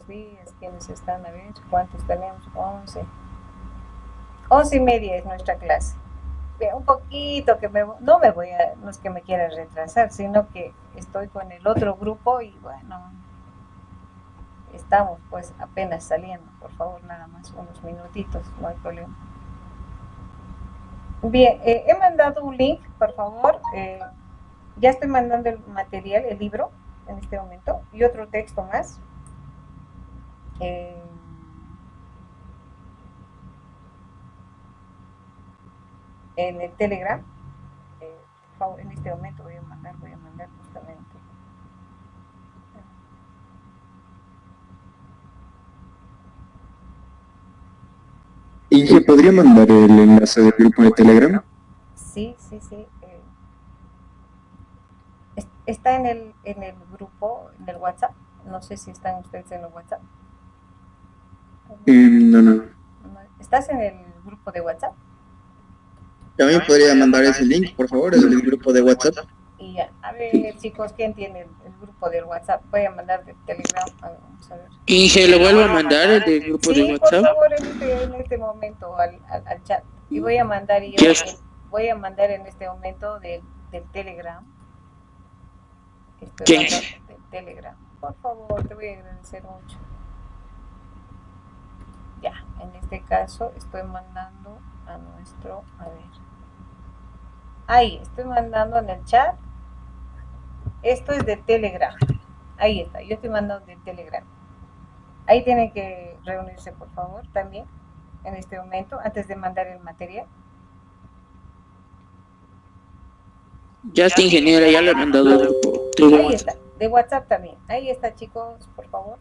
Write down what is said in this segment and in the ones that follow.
buenos días. ¿Quiénes están? A ver, ¿cuántos tenemos? 11. 11:30 es nuestra clase. Un poquito que no me voy a, no es que me quiera retrasar, sino que estoy con el otro grupo y bueno, estamos pues apenas saliendo. Por favor, nada más unos minutitos, no hay problema. Bien, he mandado un link, por favor. Ya estoy mandando el material, el libro, en este momento, y otro texto más. Eh, en el Telegram. Por favor, en este momento voy a mandar justamente. Inge, ¿podría mandar el enlace del grupo de Telegram? Sí, sí, sí. Está en el grupo, en el WhatsApp. No sé si están ustedes en el WhatsApp. No, no. ¿Estás en el grupo de WhatsApp? También podría mandar ese link, por favor, el del grupo de WhatsApp. Y ya, a ver, chicos, ¿quién tiene el grupo del WhatsApp? Voy a mandar de Telegram. Vamos a ver. Inge, ¿lo vuelvo a mandar el del grupo de Sí, por WhatsApp? favor, en este momento al chat. Y voy a mandar yo, Ya, voy a mandar en este momento del Telegram. Estoy ¿quién? mandando del Telegram. Por favor, te voy a agradecer mucho. Ya, en este caso estoy mandando a nuestro, a ver. Ahí, estoy mandando en el chat. Esto es de Telegram. Ahí está, yo estoy mandando de Telegram. Ahí tienen que reunirse, por favor, también, en este momento, antes de mandar el material. Ya está, ingeniera, ya lo he mandado al grupo de Ahí WhatsApp. está, de WhatsApp también. Ahí está, chicos, por favor.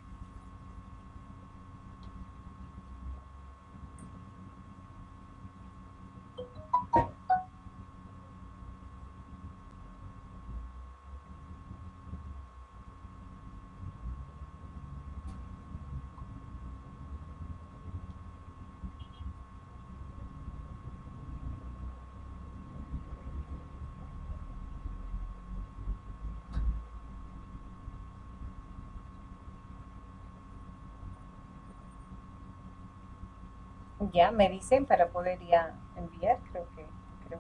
Ya me dicen para poder ya enviar. Creo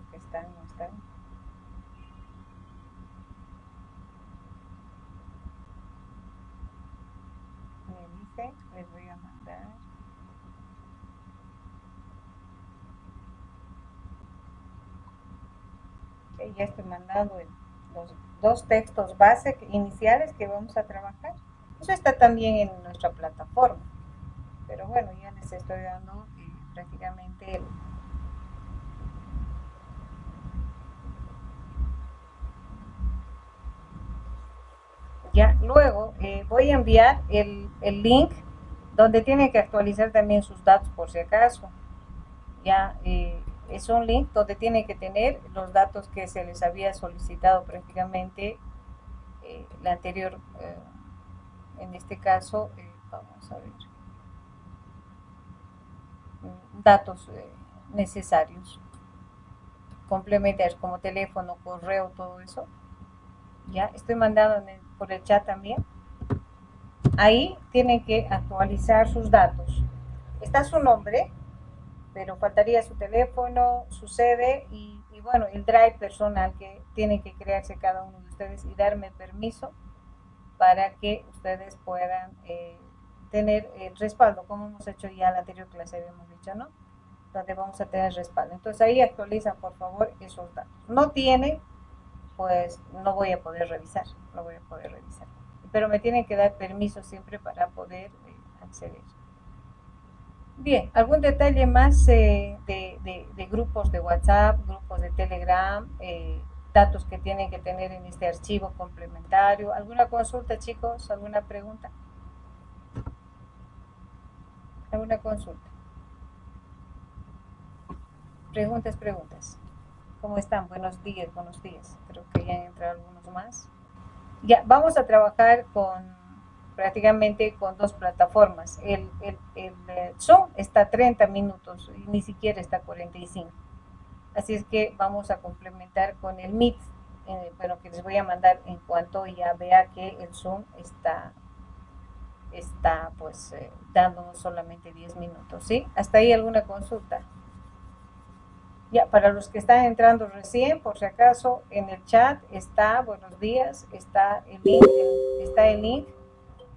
que están, no están. Me dicen, les voy a mandar. Okay, ya estoy mandando los dos textos base iniciales que vamos a trabajar. Eso está también en nuestra plataforma. Pero bueno, ya les estoy dando prácticamente ya luego voy a enviar el link donde tienen que actualizar también sus datos por si acaso. Ya es un link donde tienen que tener los datos que se les había solicitado prácticamente la anterior, en este caso, vamos a ver, datos necesarios, complementarios como teléfono, correo, todo eso. Ya estoy mandando por el chat también. Ahí tienen que actualizar sus datos. Está su nombre, pero faltaría su teléfono, su sede y bueno, el drive personal que tiene que crearse cada uno de ustedes y darme permiso para que ustedes puedan tener el respaldo, como hemos hecho ya en la anterior clase, habíamos dicho, ¿no? Donde vamos a tener respaldo. Entonces ahí actualizan, por favor, esos datos. No tienen, pues no voy a poder revisar, no voy a poder revisar. Pero me tienen que dar permiso siempre para poder acceder. Bien, ¿algún detalle más de grupos de WhatsApp, grupos de Telegram, datos que tienen que tener en este archivo complementario? ¿Alguna consulta, chicos? ¿Alguna pregunta? ¿Alguna consulta? Preguntas, preguntas. ¿Cómo están? Buenos días, buenos días. Creo que ya han entrado algunos más. Ya, vamos a trabajar con prácticamente con dos plataformas. El Zoom está a 30 minutos y ni siquiera está a 45. Así es que vamos a complementar con el Meet, bueno, que les voy a mandar en cuanto ya vea que el Zoom está está pues dándonos solamente 10 minutos, ¿sí? ¿Hasta ahí alguna consulta? Ya, para los que están entrando recién, por si acaso, en el chat está, buenos días, está el link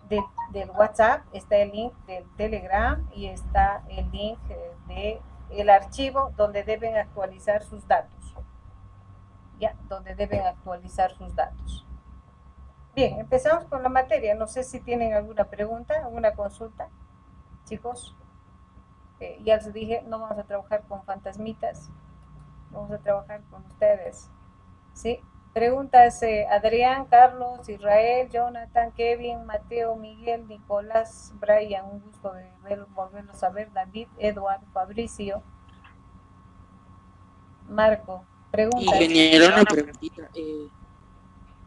del WhatsApp, está el link del Telegram y está el link de el archivo donde deben actualizar sus datos. Ya, donde deben actualizar sus datos. Bien, empezamos con la materia. No sé si tienen alguna pregunta, alguna consulta, chicos. Ya les dije, no vamos a trabajar con fantasmitas, vamos a trabajar con ustedes. ¿Sí? Preguntas Adrián, Carlos, Israel, Jonathan, Kevin, Mateo, Miguel, Nicolás, Brian, un gusto de volverlos a ver, David, Eduardo, Fabricio, Marco, preguntas. Ingeniero, una preguntita.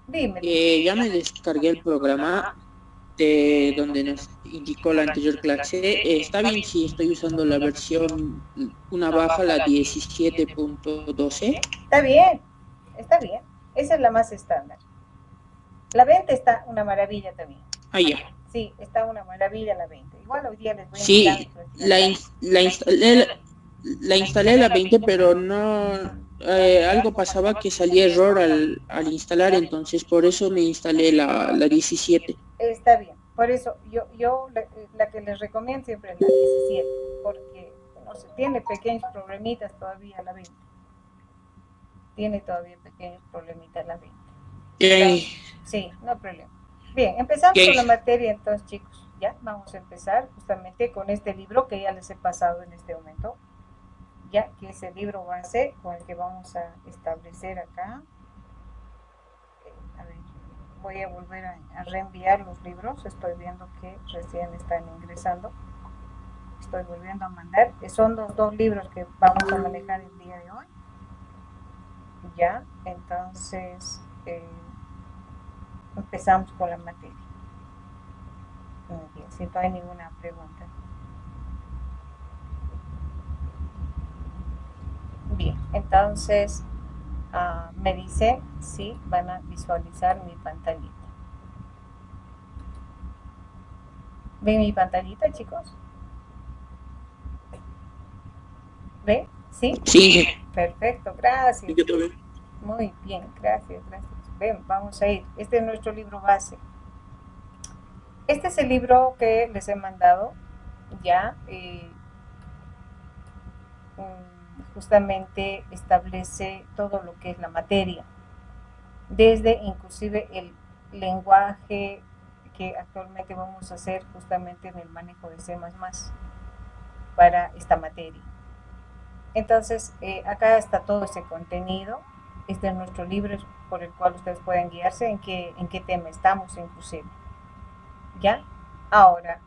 Dime. Ya me descargué el programa de donde nos indicó la anterior clase. Está bien si estoy usando la versión, una baja, la 17.12. Está bien, está bien. Esa es la más estándar. La 20 está una maravilla también. Ah, ya. Sí, está una maravilla la 20. Igual hoy día les voy a Sí, la instalé la 20, pero no, algo pasaba que salía error al instalar, entonces por eso me instalé la 17. Está bien, por eso yo la que les recomiendo siempre es la 17, porque no sé, tiene pequeños problemitas todavía la 20. Tiene todavía pequeños problemitas la 20. Sí, no hay problema. Bien, empezamos con la materia entonces, chicos. Ya, vamos a empezar justamente con este libro que ya les he pasado en este momento. Ya, que es el libro base con el que vamos a establecer acá. A ver, voy a volver a reenviar los libros. Estoy viendo que recién están ingresando. Estoy volviendo a mandar. Son los dos libros que vamos a manejar el día de hoy. Ya, entonces empezamos con la materia. Muy bien, si no hay ninguna pregunta. Bien, entonces me dice si van a visualizar mi pantallita. ¿Ven mi pantallita, chicos? ¿Ven? ¿Sí? Sí. Perfecto, gracias. Yo también. Muy bien, gracias, gracias. Ven, vamos a ir. Este es nuestro libro base. Este es el libro que les he mandado ya. Justamente establece todo lo que es la materia, desde inclusive el lenguaje que actualmente vamos a hacer justamente en el manejo de C++ para esta materia. Entonces, acá está todo ese contenido. Este es nuestro libro por el cual ustedes pueden guiarse en qué tema estamos inclusive. ¿Ya? Ahora,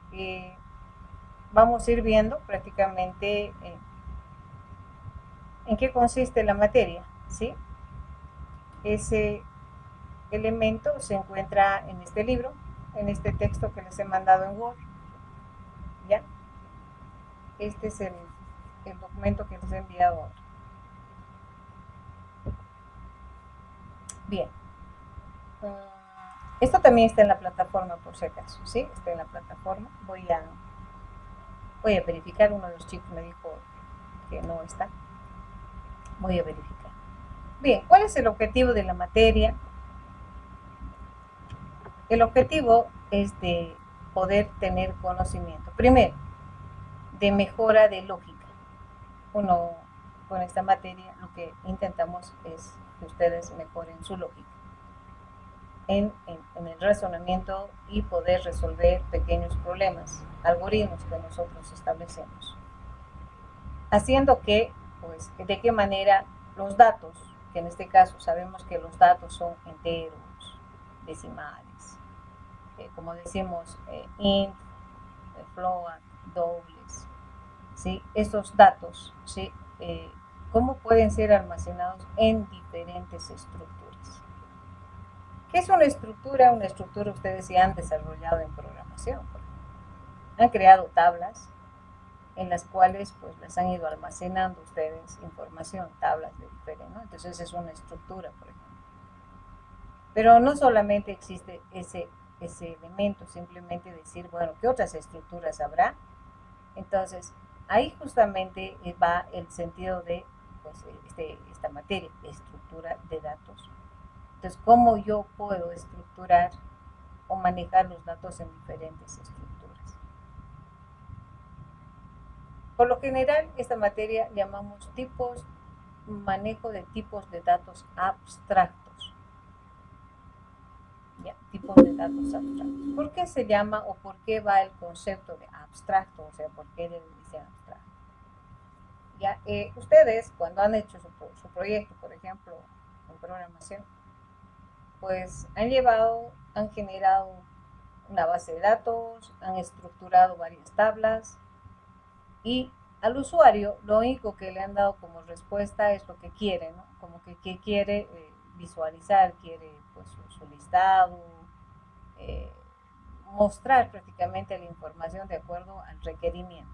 vamos a ir viendo prácticamente en qué consiste la materia, ¿sí? Ese elemento se encuentra en este libro, en este texto que les he mandado en Word, ¿ya? Este es el documento que les he enviado ahora. Bien. Esto también está en la plataforma por si acaso, ¿sí? Está en la plataforma. Voy a verificar, uno de los chicos me dijo que no está. Voy a verificar. Bien, ¿cuál es el objetivo de la materia? El objetivo es de poder tener conocimiento. Primero, de mejora de lógica. Uno, con esta materia, lo que intentamos es que ustedes mejoren su lógica en el razonamiento y poder resolver pequeños problemas, algoritmos que nosotros establecemos. Haciendo que, pues, de qué manera los datos, que en este caso sabemos que los datos son enteros, decimales, como decimos, int, float, dobles, ¿sí? Estos datos, ¿sí? ¿Cómo pueden ser almacenados en diferentes estructuras? ¿Qué es una estructura? Una estructura ustedes ya han desarrollado en programación. Han creado tablas en las cuales pues las han ido almacenando ustedes información, tablas de diferentes, ¿no? Entonces es una estructura, por ejemplo. Pero no solamente existe ese elemento, simplemente decir, bueno, ¿qué otras estructuras habrá? Entonces, ahí justamente va el sentido de pues, esta materia, estructura de datos. Entonces, ¿cómo yo puedo estructurar o manejar los datos en diferentes estructuras? Por lo general, esta materia llamamos tipos, manejo de tipos de datos abstractos. ¿Ya? Tipos de datos abstractos. ¿Por qué se llama o por qué va el concepto de abstracto? O sea, ¿por qué le dicen abstracto? Ya, ustedes cuando han hecho su proyecto, por ejemplo, en programación, pues han generado una base de datos, han estructurado varias tablas y al usuario lo único que le han dado como respuesta es lo que quiere, ¿no? Como que quiere visualizar, quiere pues su listado, eh, mostrar prácticamente la información de acuerdo al requerimiento.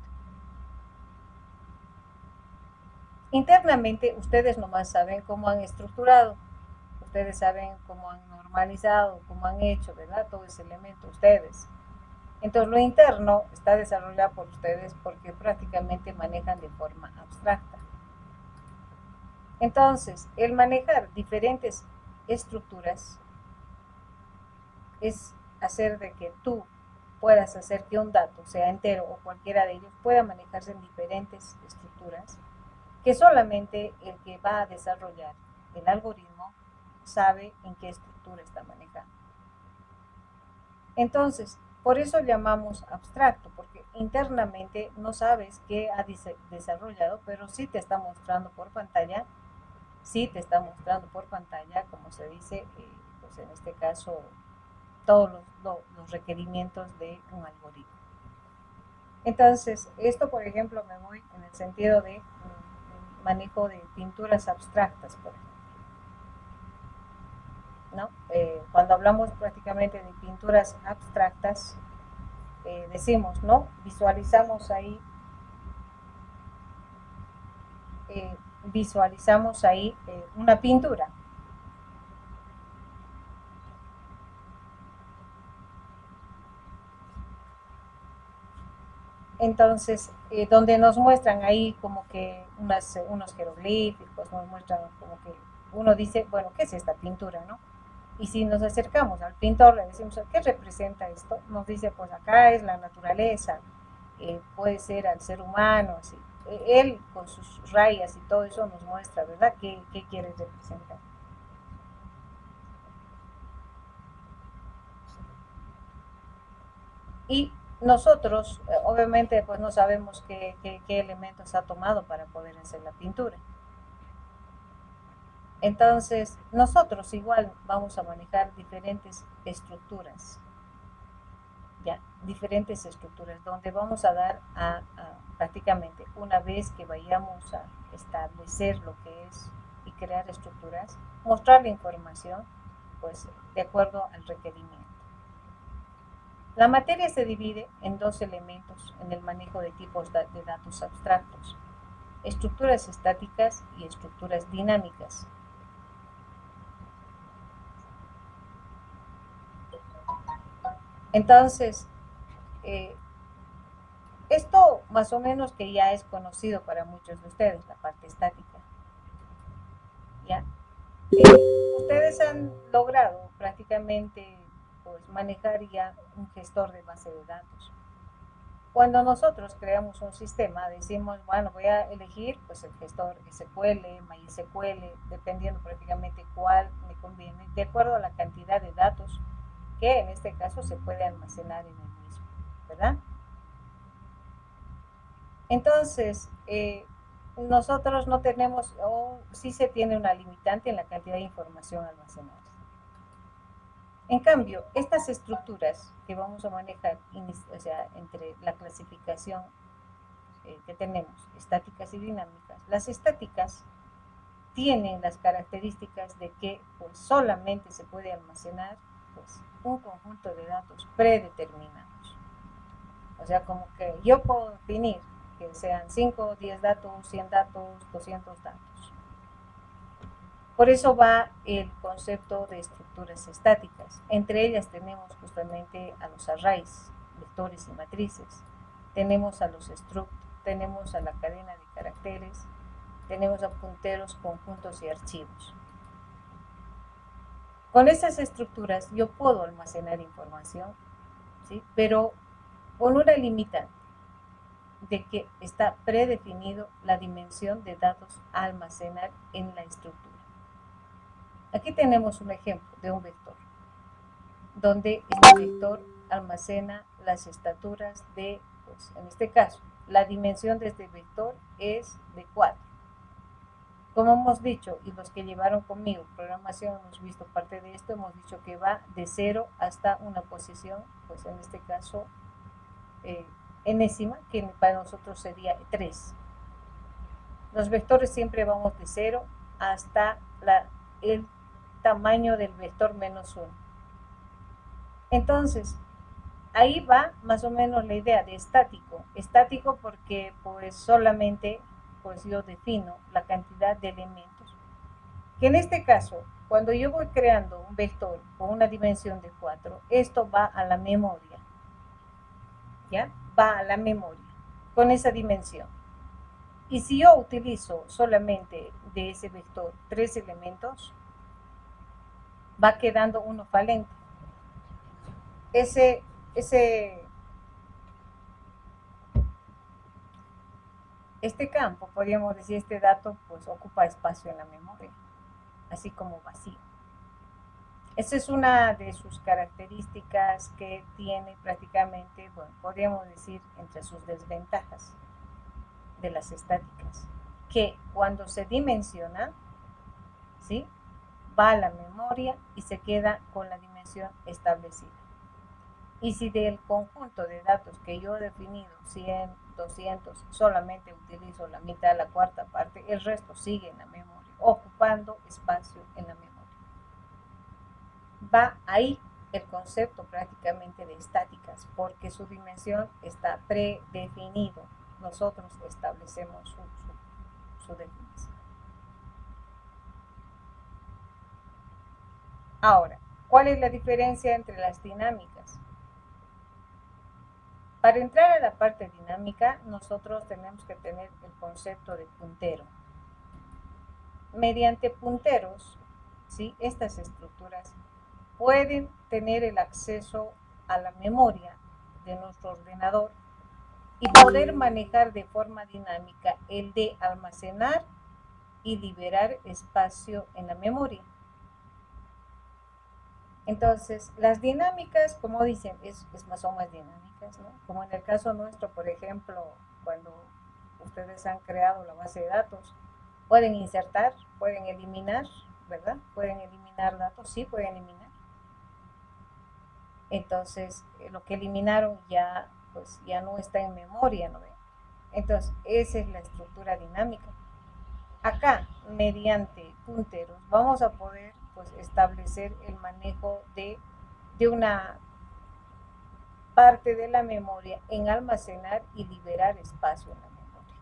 Internamente ustedes nomás saben cómo han estructurado, ustedes saben cómo han normalizado, cómo han hecho, ¿verdad? Todo ese elemento, ustedes. Entonces lo interno está desarrollado por ustedes porque prácticamente manejan de forma abstracta. Entonces, el manejar diferentes estructuras es hacer de que tú puedas hacer que un dato, sea entero o cualquiera de ellos, pueda manejarse en diferentes estructuras, que solamente el que va a desarrollar el algoritmo sabe en qué estructura está manejando. Entonces, por eso llamamos abstracto, porque internamente no sabes qué ha desarrollado, pero sí te está mostrando por pantalla, como se dice, pues en este caso, todos los requerimientos de un algoritmo. Entonces, esto, por ejemplo, me voy en el sentido de manejo de pinturas abstractas, por ejemplo. ¿No? Cuando hablamos prácticamente de pinturas abstractas, decimos, ¿no? Visualizamos ahí una pintura. Entonces, donde nos muestran ahí como que unos jeroglíficos, nos muestran como que uno dice, bueno, ¿qué es esta pintura, no? Y si nos acercamos al pintor, le decimos, ¿qué representa esto? Nos dice, pues acá es la naturaleza, puede ser al ser humano, así. Él con sus rayas y todo eso nos muestra, ¿verdad? ¿Qué quiere representar? Y nosotros, obviamente, pues no sabemos qué elementos ha tomado para poder hacer la pintura. Entonces, nosotros igual vamos a manejar diferentes estructuras, ya, diferentes estructuras, donde vamos a dar prácticamente una vez que vayamos a establecer lo que es y crear estructuras, mostrar la información, pues, de acuerdo al requerimiento. La materia se divide en dos elementos en el manejo de tipos de datos abstractos: estructuras estáticas y estructuras dinámicas. Entonces, esto más o menos que ya es conocido para muchos de ustedes, la parte estática. ¿Ya? Ustedes han logrado prácticamente pues, manejar ya un gestor de base de datos. Cuando nosotros creamos un sistema, decimos, bueno, voy a elegir pues el gestor SQL, MySQL, dependiendo prácticamente cuál me conviene, de acuerdo a la cantidad de datos que en este caso se puede almacenar en el mismo, ¿verdad? Entonces, nosotros no tenemos, o sí se tiene una limitante en la cantidad de información almacenada. En cambio, estas estructuras que vamos a manejar, o sea, entre la clasificación que tenemos, estáticas y dinámicas, las estáticas tienen las características de que pues, solamente se puede almacenar pues, un conjunto de datos predeterminados. O sea, como que yo puedo definir que sean 5, 10 datos, 100 datos, 200 datos. Por eso va el concepto de estructuras estáticas. Entre ellas tenemos justamente a los arrays, vectores y matrices. Tenemos a los struct, tenemos a la cadena de caracteres, tenemos a punteros, conjuntos y archivos. Con esas estructuras yo puedo almacenar información, ¿sí? Pero con una limitante de que está predefinido la dimensión de datos a almacenar en la estructura. Aquí tenemos un ejemplo de un vector, donde este vector almacena las estaturas de, pues, en este caso, la dimensión de este vector es de 4. Como hemos dicho, y los que llevaron conmigo programación hemos visto parte de esto, hemos dicho que va de 0 hasta una posición, pues en este caso, enésima, que para nosotros sería 3. Los vectores siempre vamos de 0 hasta el tamaño del vector menos 1. Entonces, ahí va más o menos la idea de estático. Estático porque pues solamente pues yo defino la cantidad de elementos. Que en este caso, cuando yo voy creando un vector con una dimensión de 4, esto va a la memoria. ¿Ya? Va a la memoria con esa dimensión. Y si yo utilizo solamente de ese vector 3 elementos, va quedando uno falente. Este campo, podríamos decir, este dato, pues ocupa espacio en la memoria, así como vacío. Esa es una de sus características que tiene prácticamente, bueno, podríamos decir, entre sus desventajas de las estáticas, que cuando se dimensiona, ¿sí?, va a la memoria y se queda con la dimensión establecida. Y si del conjunto de datos que yo he definido, 100, 200, solamente utilizo la mitad, la cuarta parte, el resto sigue en la memoria, ocupando espacio en la memoria. Va ahí el concepto prácticamente de estáticas, porque su dimensión está predefinido. Nosotros establecemos su definición. Ahora, ¿cuál es la diferencia entre las dinámicas? Para entrar a la parte dinámica, nosotros tenemos que tener el concepto de puntero. Mediante punteros, ¿sí?, estas estructuras pueden tener el acceso a la memoria de nuestro ordenador y poder manejar de forma dinámica el de almacenar y liberar espacio en la memoria. Entonces, las dinámicas, como dicen, son más dinámicas, ¿no? Como en el caso nuestro, por ejemplo, cuando ustedes han creado la base de datos, pueden insertar, pueden eliminar, ¿verdad? Pueden eliminar datos, sí pueden eliminar. Entonces, lo que eliminaron ya, pues, ya no está en memoria, ¿no ven? Entonces, esa es la estructura dinámica. Acá, mediante punteros, vamos a poder, pues, establecer el manejo de una parte de la memoria en almacenar y liberar espacio en la memoria.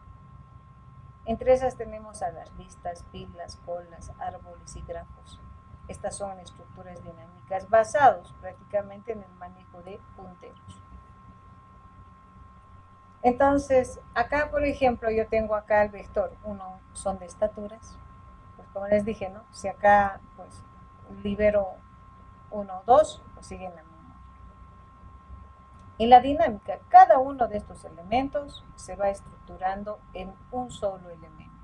Entre esas tenemos a las listas, pilas, colas, árboles y grafos. Estas son estructuras dinámicas basadas prácticamente en el manejo de punteros. Entonces, acá, por ejemplo, yo tengo acá el vector, uno son de estaturas, pues como les dije, ¿no? Si acá, pues, libero 1, 2, pues sigue en la memoria. En la dinámica, cada uno de estos elementos se va estructurando en un solo elemento.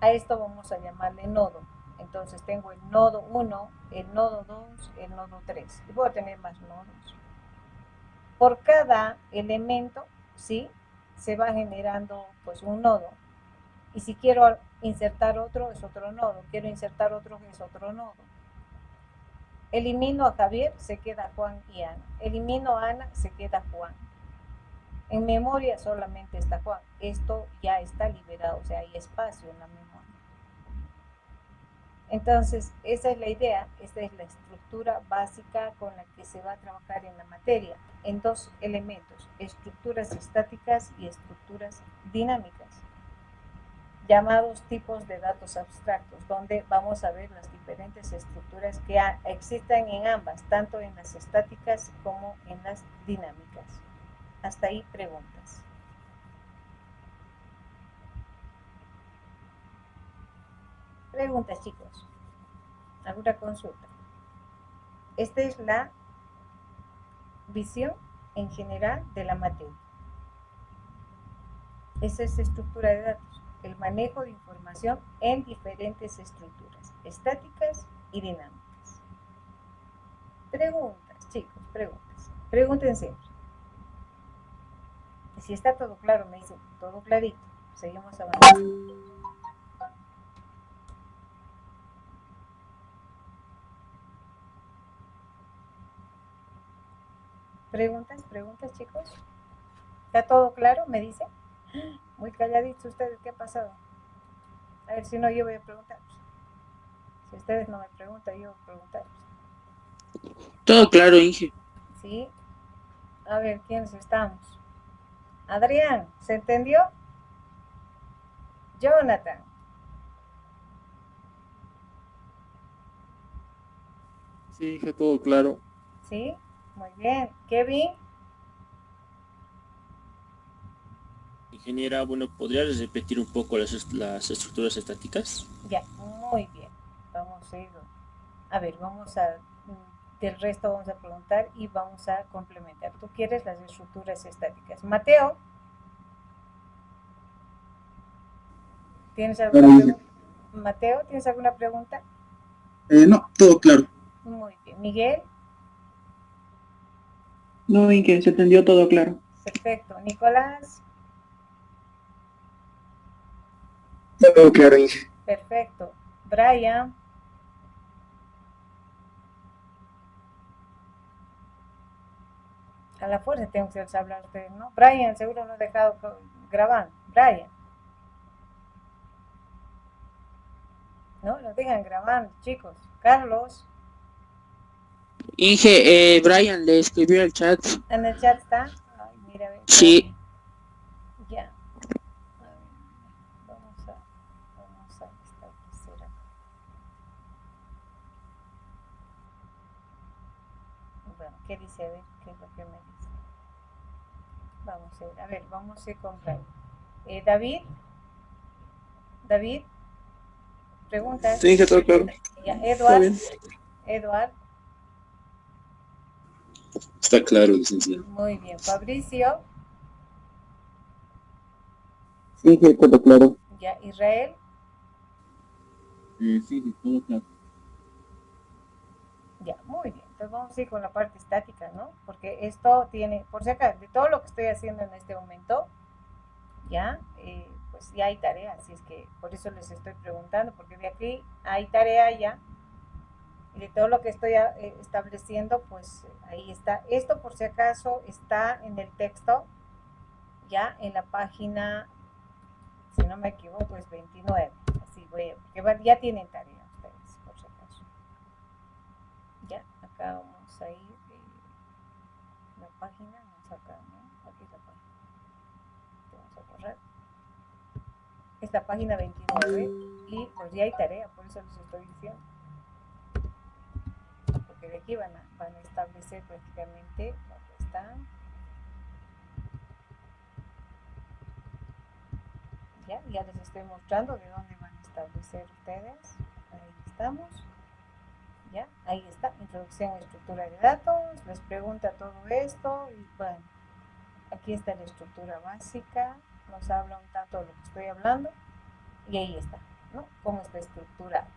A esto vamos a llamarle nodo. Entonces tengo el nodo 1, el nodo 2, el nodo 3. Y voy a tener más nodos. Por cada elemento, ¿sí?, se va generando, pues, un nodo. Y si quiero insertar otro, es otro nodo. Quiero insertar otro, es otro nodo. Elimino a Javier, se queda Juan y Ana. Elimino a Ana, se queda Juan. En memoria solamente está Juan. Esto ya está liberado, o sea, hay espacio en la memoria. Entonces, esa es la idea, esta es la estructura básica con la que se va a trabajar en la materia, en dos elementos, estructuras estáticas y estructuras dinámicas. llamados tipos de datos abstractos, donde vamos a ver las diferentes estructuras que existen en ambas, tanto en las estáticas como en las dinámicas. Hasta ahí preguntas. Preguntas, chicos. ¿Alguna consulta? Esta es la visión en general de la materia. Esa es estructura de datos, el manejo de información en diferentes estructuras, estáticas y dinámicas. Preguntas, chicos, preguntas. Pregunten siempre. Y si está todo claro, me dicen todo clarito. Seguimos avanzando. Preguntas, preguntas, chicos. ¿Está todo claro? Me dicen. Muy calladitos ustedes, ¿qué ha pasado? A ver, si no, yo voy a preguntar. Si ustedes no me preguntan, yo voy a preguntar. Todo claro, Inge. ¿Sí? A ver, ¿quiénes estamos? Adrián, ¿se entendió? Jonathan. Sí, Inge, todo claro. ¿Sí? Muy bien. Kevin. Ingeniera, bueno, ¿podrías repetir un poco las estructuras estáticas? Ya, muy bien. Vamos a ir. A ver, del resto vamos a preguntar y vamos a complementar. ¿Tú quieres las estructuras estáticas? Mateo. ¿Tienes alguna pregunta? Mateo, ¿tienes alguna pregunta? No, todo claro. Muy bien. Miguel. No, Inge, se entendió todo claro. Perfecto. Nicolás. Todo claro, Inge. Perfecto. Brian. A la fuerza tengo que hablar ustedes, ¿no? Brian, seguro no he dejado grabar. Brian. ¿No? Lo dejan grabando, chicos. Carlos. Inge, Brian le escribió al chat. En el chat está. Ay, mira, a ver. Sí. Ya. A ver, vamos a establecer acá. Bueno, ¿qué dice? A ver, ¿qué es lo que me dice? Vamos a ver, vamos a ir con Brian. David. David. Preguntas. Sí, Inge, todo claro. Ya, Está Eduard. bien. Eduard. Está claro, licenciado. Muy bien. Fabricio. Sí, Inge, todo claro. Ya, Israel. Sí, todo claro. Ya, muy bien. Entonces vamos a ir con la parte estática, ¿no? Porque esto tiene, por si acaso, de todo lo que estoy haciendo en este momento, ya, pues ya hay tarea, así es que por eso les estoy preguntando, porque de aquí hay tarea ya, y de todo lo que estoy estableciendo, pues ahí está. Esto por si acaso está en el texto, ya en la página, si no me equivoco, es 29. Así voy a, porque ya tienen tarea ustedes, por si acaso. Ya, acá vamos a ir, la página, vamos acá, ¿no? Aquí es la página. Vamos a borrar. Esta página 29 y pues ya hay tarea, por eso les estoy diciendo. Porque de aquí van a establecer prácticamente dónde están. Ya les estoy mostrando de dónde van a establecer ustedes. Ahí estamos. Ya, ahí está, introducción a estructura de datos, les pregunta todo esto y bueno, aquí está la estructura básica, nos habla un tanto de lo que estoy hablando y ahí está, ¿no? Cómo está estructurado,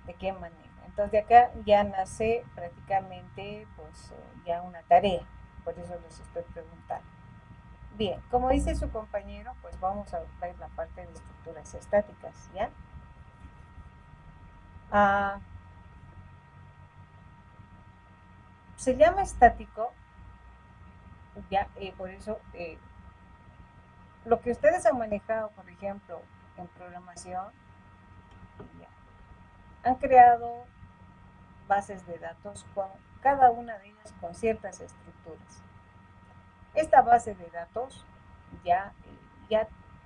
de qué manera. Entonces de acá ya nace prácticamente pues ya una tarea, por eso les estoy preguntando. Bien, como dice su compañero, pues vamos a ver la parte de estructuras estáticas, ¿ya? Se llama estático, ya, por eso lo que ustedes han manejado, por ejemplo, en programación, ya, han creado bases de datos con cada una de ellas con ciertas estructuras. Esta base de datos ya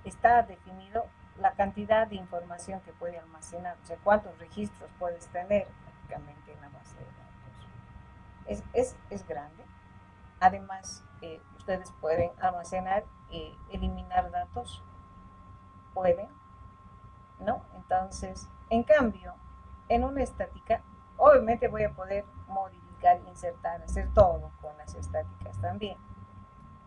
está definido la cantidad de información que puede almacenar, o sea, cuántos registros puedes tener prácticamente en la base de datos. Es grande. Además, ustedes pueden almacenar y eliminar datos, pueden, ¿no? Entonces, en cambio, en una estática, obviamente voy a poder modificar, insertar, hacer todo con las estáticas también.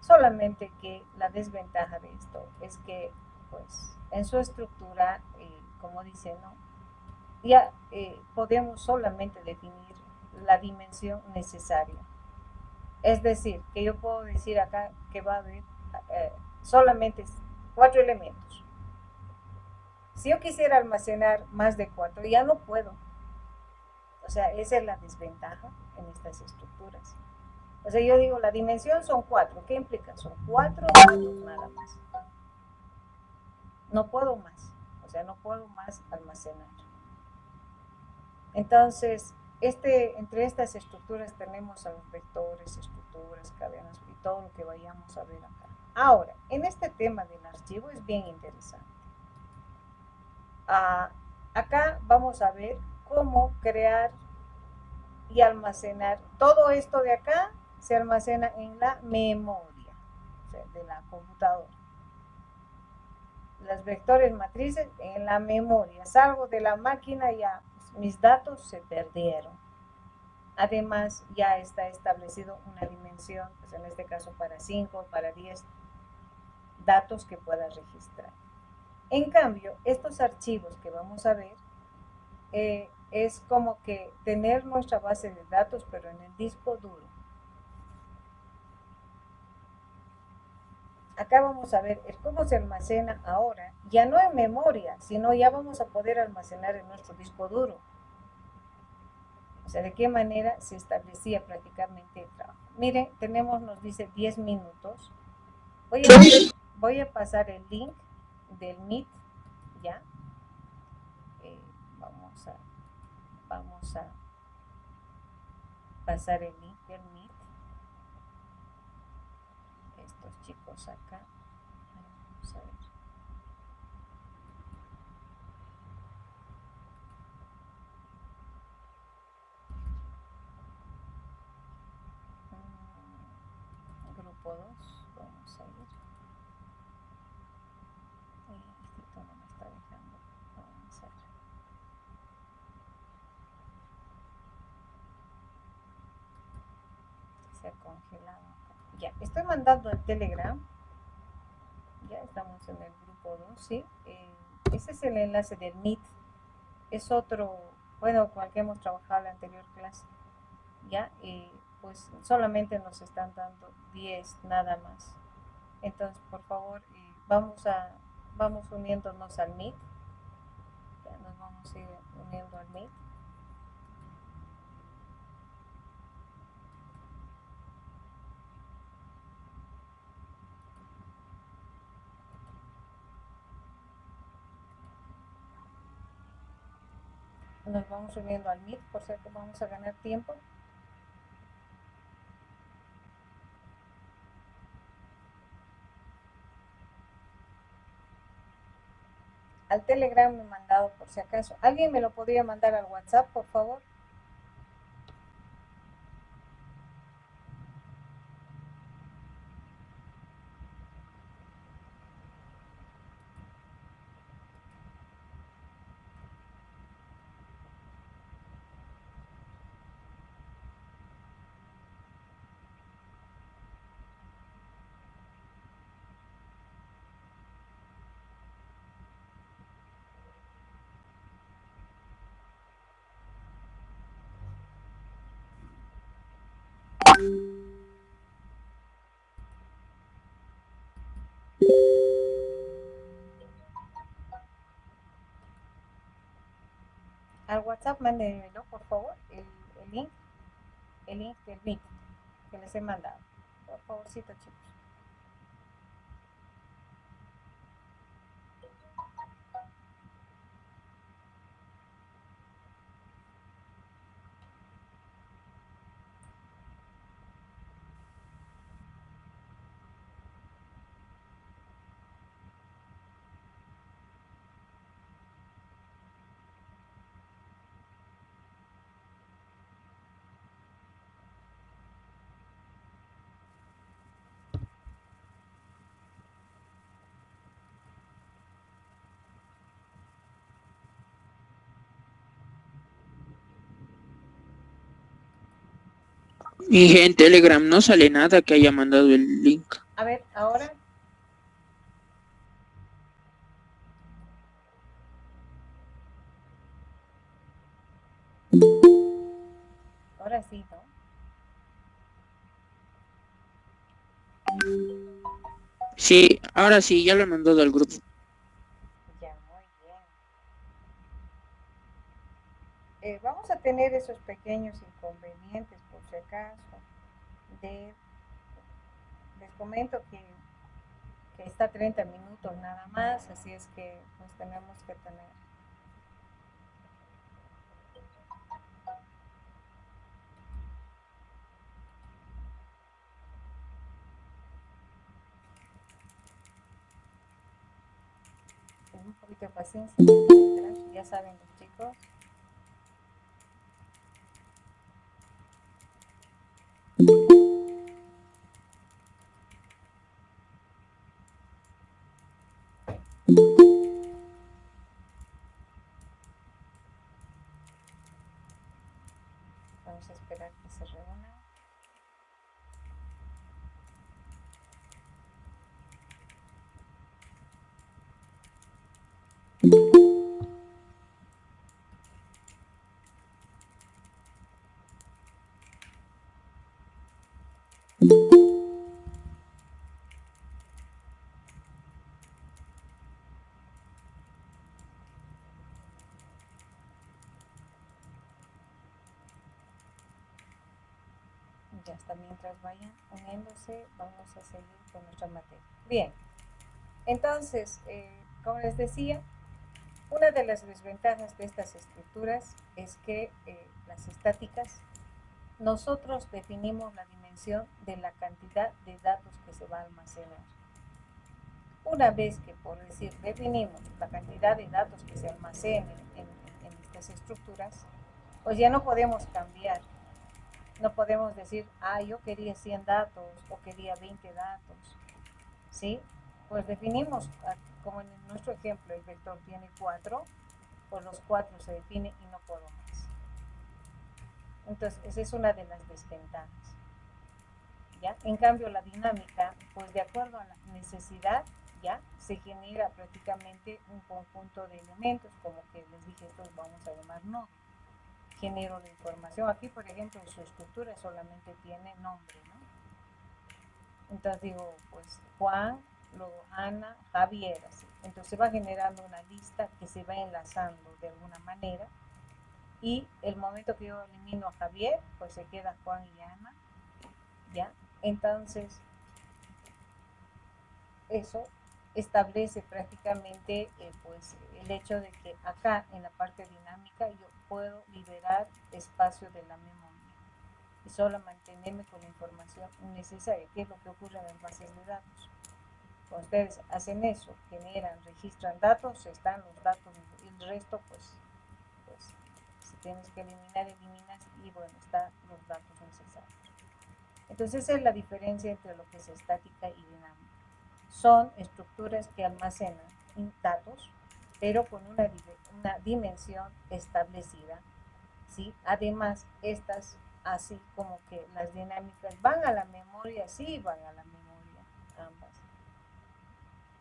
Solamente que la desventaja de esto es que, pues, en su estructura, como dice, ¿no? Ya podemos solamente definir la dimensión necesaria. Es decir, que yo puedo decir acá que va a haber solamente 4 elementos. Si yo quisiera almacenar más de 4, ya no puedo. O sea, esa es la desventaja en estas estructuras. O sea, yo digo, la dimensión son 4. ¿Qué implica? Son 4 datos nada más. No puedo más. O sea, no puedo más almacenar. Entonces, entre estas estructuras tenemos a los vectores, estructuras, cadenas y todo lo que vayamos a ver acá. Ahora, en este tema del archivo es bien interesante. Acá vamos a ver cómo crear y almacenar. Todo esto de acá se almacena en la memoria, o sea, de la computadora. Los vectores matrices en la memoria. Salgo de la máquina, ya mis datos se perdieron. Además, ya está establecido una dimensión, pues en este caso para 5, para 10 datos que pueda registrar. En cambio, estos archivos que vamos a ver, es como que tener nuestra base de datos, pero en el disco duro. Acá vamos a ver cómo se almacena ahora, ya no en memoria, sino ya vamos a poder almacenar en nuestro disco duro. O sea, de qué manera se establecía prácticamente el trabajo. Miren, nos dice 10 minutos. Voy a pasar el link del Meet, ¿ya? Vamos a pasar el link del Meet. Estos chicos acá. Vamos a ver. Grupo 2, vamos a ir. Esto no me está dejando avanzar. Se ha congelado. Ya, estoy mandando el Telegram. Ya estamos en el grupo 2, ¿sí? Ese es el enlace del Meet. Es otro, bueno, con el que hemos trabajado en la anterior clase. Ya, pues solamente nos están dando 10 nada más. Entonces, por favor, vamos uniéndonos al Meet. Ya nos vamos a ir uniendo al Meet. Nos vamos uniendo al Meet, por cierto, vamos a ganar tiempo. Al Telegram me he mandado por si acaso. ¿Alguien me lo podría mandar al WhatsApp, por favor? Al WhatsApp mándenmelo, por favor, el link del Meet que les he mandado. Por favorcito, chicos. Y en Telegram no sale nada que haya mandado el link. A ver, ahora. Ahora sí, ¿no? Sí, ahora sí, ya lo he mandado al grupo. Ya, muy bien. Vamos a tener esos pequeños inconvenientes, por si acaso. Les comento que está 30 minutos nada más, así es que pues tenemos que tener. Un poquito de paciencia, ya saben los chicos. Vamos a esperar que se reúna. Ya está, mientras vayan uniéndose, vamos a seguir con nuestra materia. Bien, entonces, como les decía, una de las desventajas de estas estructuras es que las estáticas, nosotros definimos la dimensión de la cantidad de datos que se va a almacenar. Una vez que, por decir, definimos la cantidad de datos que se almacenen en estas estructuras, pues ya no podemos cambiar. No podemos decir, yo quería 100 datos o quería 20 datos, ¿sí? Pues definimos, como en nuestro ejemplo, el vector tiene 4, pues los 4 se define y no puedo más. Entonces, esa es una de las desventajas. ¿Ya? En cambio, la dinámica, pues de acuerdo a la necesidad, ya se genera prácticamente un conjunto de elementos, como que les dije, estos vamos a llamar nodos. Genero de información. Aquí, por ejemplo, su estructura solamente tiene nombre, ¿no? Entonces digo, pues Juan, luego Ana, Javier, así. Entonces se va generando una lista que se va enlazando de alguna manera y el momento que yo elimino a Javier, pues se queda Juan y Ana, ¿ya? Entonces, eso establece prácticamente pues el hecho de que acá en la parte dinámica yo puedo liberar espacio de la memoria y solo mantenerme con la información necesaria, que es lo que ocurre en las bases de datos. Cuando ustedes hacen eso, generan, registran datos, están los datos, el resto pues si tienes que eliminar, eliminas y bueno, están los datos necesarios. Entonces esa es la diferencia entre lo que es estática y dinámica. Son estructuras que almacenan datos, pero con una dimensión establecida, ¿sí? Además, estas, así como que las dinámicas van a la memoria, sí van a la memoria, ambas.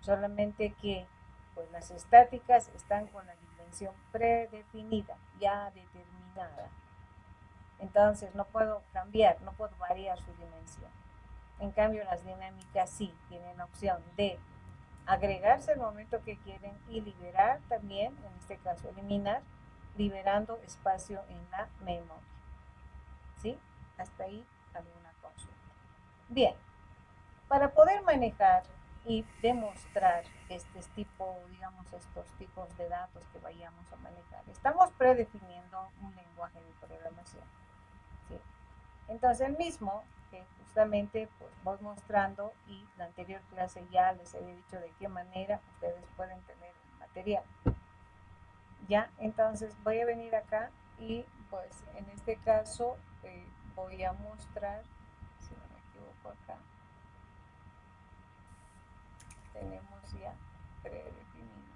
Solamente que pues, las estáticas están con la dimensión predefinida, ya determinada. Entonces no puedo cambiar, no puedo variar su dimensión. En cambio, las dinámicas sí tienen la opción de agregarse el momento que quieren y liberar también, en este caso eliminar, liberando espacio en la memoria. ¿Sí? Hasta ahí alguna consulta. Bien, para poder manejar y demostrar estos tipos de datos que vayamos a manejar, estamos predefiniendo un lenguaje de programación. ¿Sí? Entonces el mismo que justamente pues voy mostrando y la anterior clase ya les había dicho de qué manera ustedes pueden tener el material. Ya, entonces voy a venir acá y pues en este caso voy a mostrar, si no me equivoco acá, tenemos ya predefinido.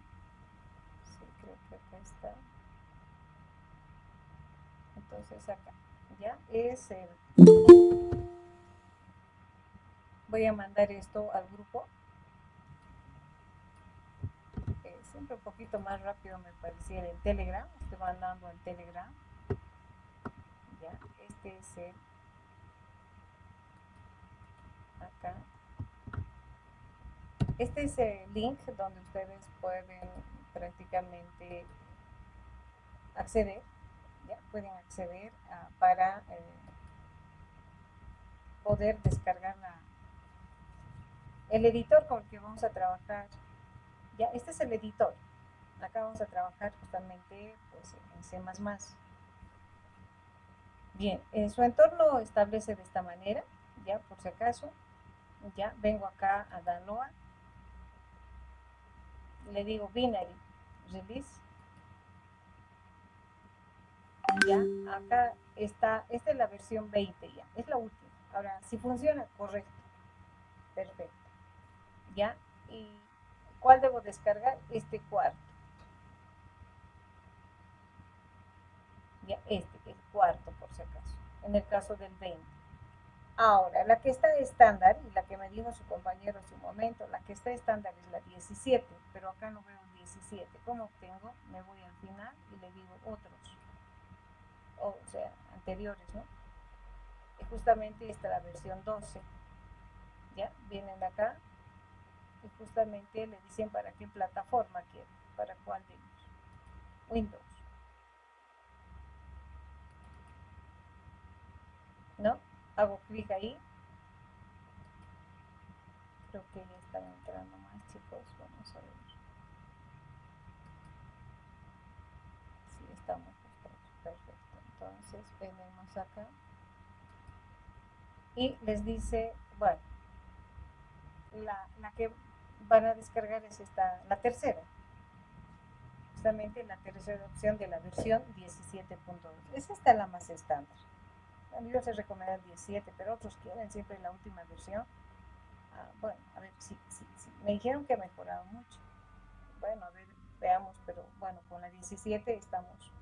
Sí, creo que acá está. Entonces acá, ya es el... Voy a mandar esto al grupo. Siempre un poquito más rápido me pareciera en Telegram. Estoy mandando en Telegram. Ya, este es el... Acá. Este es el link donde ustedes pueden prácticamente acceder. Ya pueden acceder para poder descargar el editor con el que vamos a trabajar. Ya, este es el editor. Acá vamos a trabajar justamente pues, en C++. Bien, en su entorno establece de esta manera, ya por si acaso. Ya vengo acá a download. Le digo binary release. Ya, acá está, esta es la versión 20 ya, es la última. Ahora, si funciona, correcto, perfecto. Ya, ¿y cuál debo descargar? Este cuarto. Ya, el cuarto por si acaso, en el caso del 20. Ahora, la que está estándar, y la que me dijo su compañero hace un momento, la que está estándar es la 17, pero acá no veo 17. ¿Cómo obtengo? Me voy al final y le digo otros, o sea, anteriores, ¿no? Y justamente esta es la versión 12. Ya, vienen acá y justamente le dicen para qué plataforma quieren, para cuál de ellos. Windows. ¿No? Hago clic ahí. Creo que ya están entrando más, chicos. Vamos a ver. Sí, estamos justo. Perfecto. Entonces, venimos acá. Y les dice, bueno, la que van a descargar es esta, la tercera. Justamente la tercera opción de la versión 17.2. Es esta la más estándar. A mí yo se recomienda 17, pero otros quieren siempre la última versión. Bueno, a ver, sí. Me dijeron que ha mejorado mucho. Bueno, a ver, veamos, pero bueno, con la 17 estamos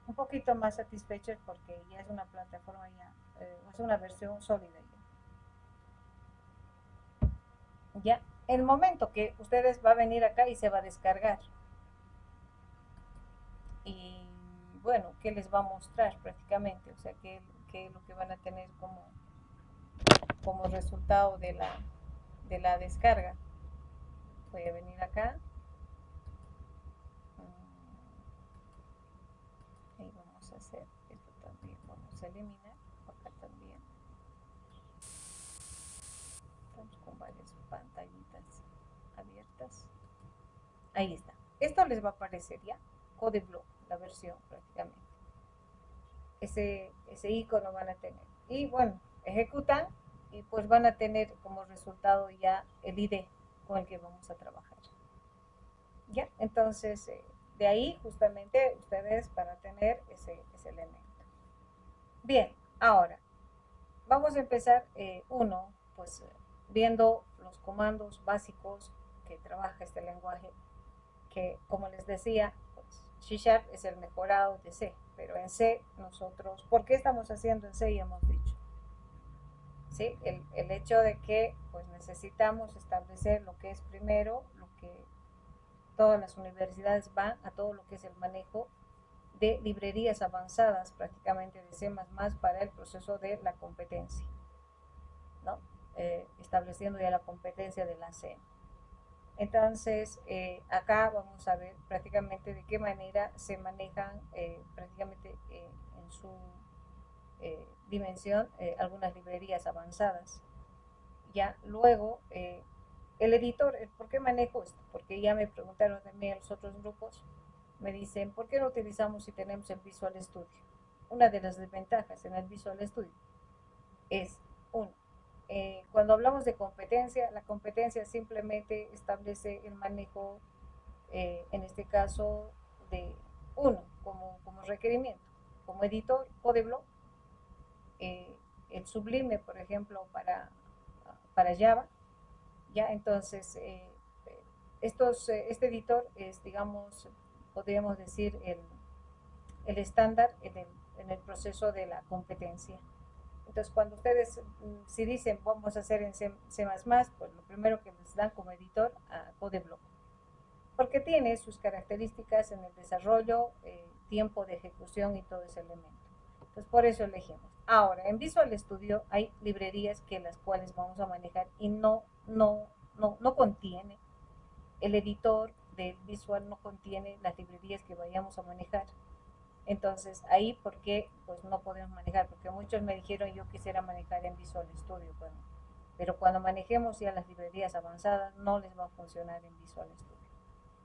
un poquito más satisfechos porque ya es una plataforma ya, es una versión sólida ya. Ya, el momento que ustedes va a venir acá y se va a descargar. Y bueno, ¿qué les va a mostrar prácticamente? O sea, ¿qué es lo que van a tener como resultado de la descarga? Voy a venir acá. Ahí vamos a hacer esto también. Vamos a eliminar acá también. Estamos con varias pantallitas abiertas. Ahí está. Esto les va a aparecer ya. CodeBlock, la versión prácticamente. Ese icono van a tener. Y bueno, ejecutan y pues van a tener como resultado ya el ID con el que vamos a trabajar. Ya, entonces de ahí justamente ustedes van a tener ese elemento. Bien, ahora vamos a empezar pues viendo los comandos básicos que trabaja este lenguaje, que como les decía, pues, C# es el mejorado de C, pero en C nosotros, ¿por qué estamos haciendo en C? Ya hemos dicho. ¿Sí? El hecho de que pues necesitamos establecer lo que es primero, lo que todas las universidades van a todo lo que es el manejo de librerías avanzadas prácticamente de C++ para el proceso de la competencia, ¿no? Estableciendo ya la competencia de la C. Entonces, acá vamos a ver prácticamente de qué manera se manejan prácticamente en su dimensión algunas librerías avanzadas. Ya luego, el editor, ¿por qué manejo esto? Porque ya me preguntaron también los otros grupos, me dicen, ¿por qué no utilizamos si tenemos el Visual Studio? Una de las desventajas en el Visual Studio es, cuando hablamos de competencia, la competencia simplemente establece el manejo, en este caso, de como requerimiento. Como editor, CodeBlock, el Sublime, por ejemplo, para Java, ya, entonces, este editor es, digamos, podríamos decir, el estándar en el proceso de la competencia. Entonces, cuando ustedes, si dicen vamos a hacer en C++, pues lo primero que les dan como editor a CodeBlock, porque tiene sus características en el desarrollo, tiempo de ejecución y todo ese elemento. Entonces, por eso elegimos. Ahora, en Visual Studio hay librerías que las cuales vamos a manejar y no contiene, el editor del Visual no contiene las librerías que vayamos a manejar. Entonces, ahí, ¿por qué? Pues no podemos manejar, porque muchos me dijeron yo quisiera manejar en Visual Studio, bueno, pero cuando manejemos ya las librerías avanzadas no les va a funcionar en Visual Studio.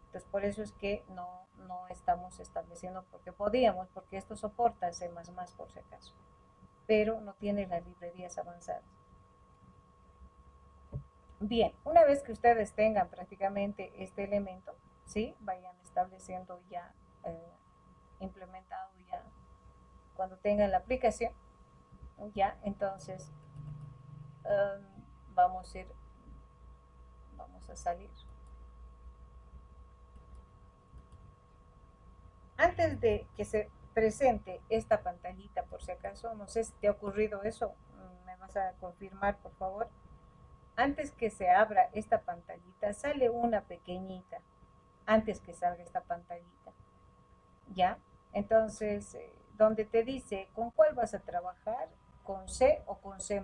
Entonces, por eso es que no estamos estableciendo, porque podíamos, porque esto soporta C++ por si acaso, pero no tiene las librerías avanzadas. Bien, una vez que ustedes tengan prácticamente este elemento, ¿sí? Vayan estableciendo ya, implementado ya, cuando tengan la aplicación, ya, entonces vamos a salir. Antes de que se presente esta pantallita, por si acaso, no sé si te ha ocurrido eso, me vas a confirmar, por favor. Antes que se abra esta pantallita, sale una pequeñita, antes que salga esta pantallita, ¿ya? Entonces, donde te dice con cuál vas a trabajar, con C o con C++.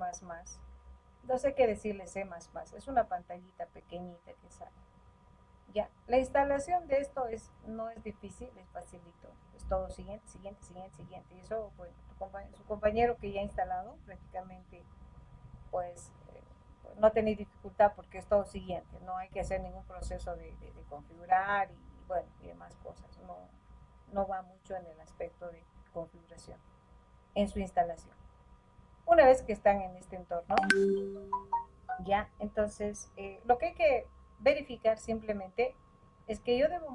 Entonces hay que decirle C++, es una pantallita pequeñita que sale. Ya, la instalación de esto no es difícil, es facilito. Es todo siguiente. Y eso, bueno, su compañero que ya ha instalado prácticamente, pues no tenéis dificultad porque es todo siguiente. No hay que hacer ningún proceso de configurar y bueno, y demás cosas. No va mucho en el aspecto de configuración en su instalación. Una vez que están en este entorno, ya, entonces lo que hay que verificar simplemente es que yo debo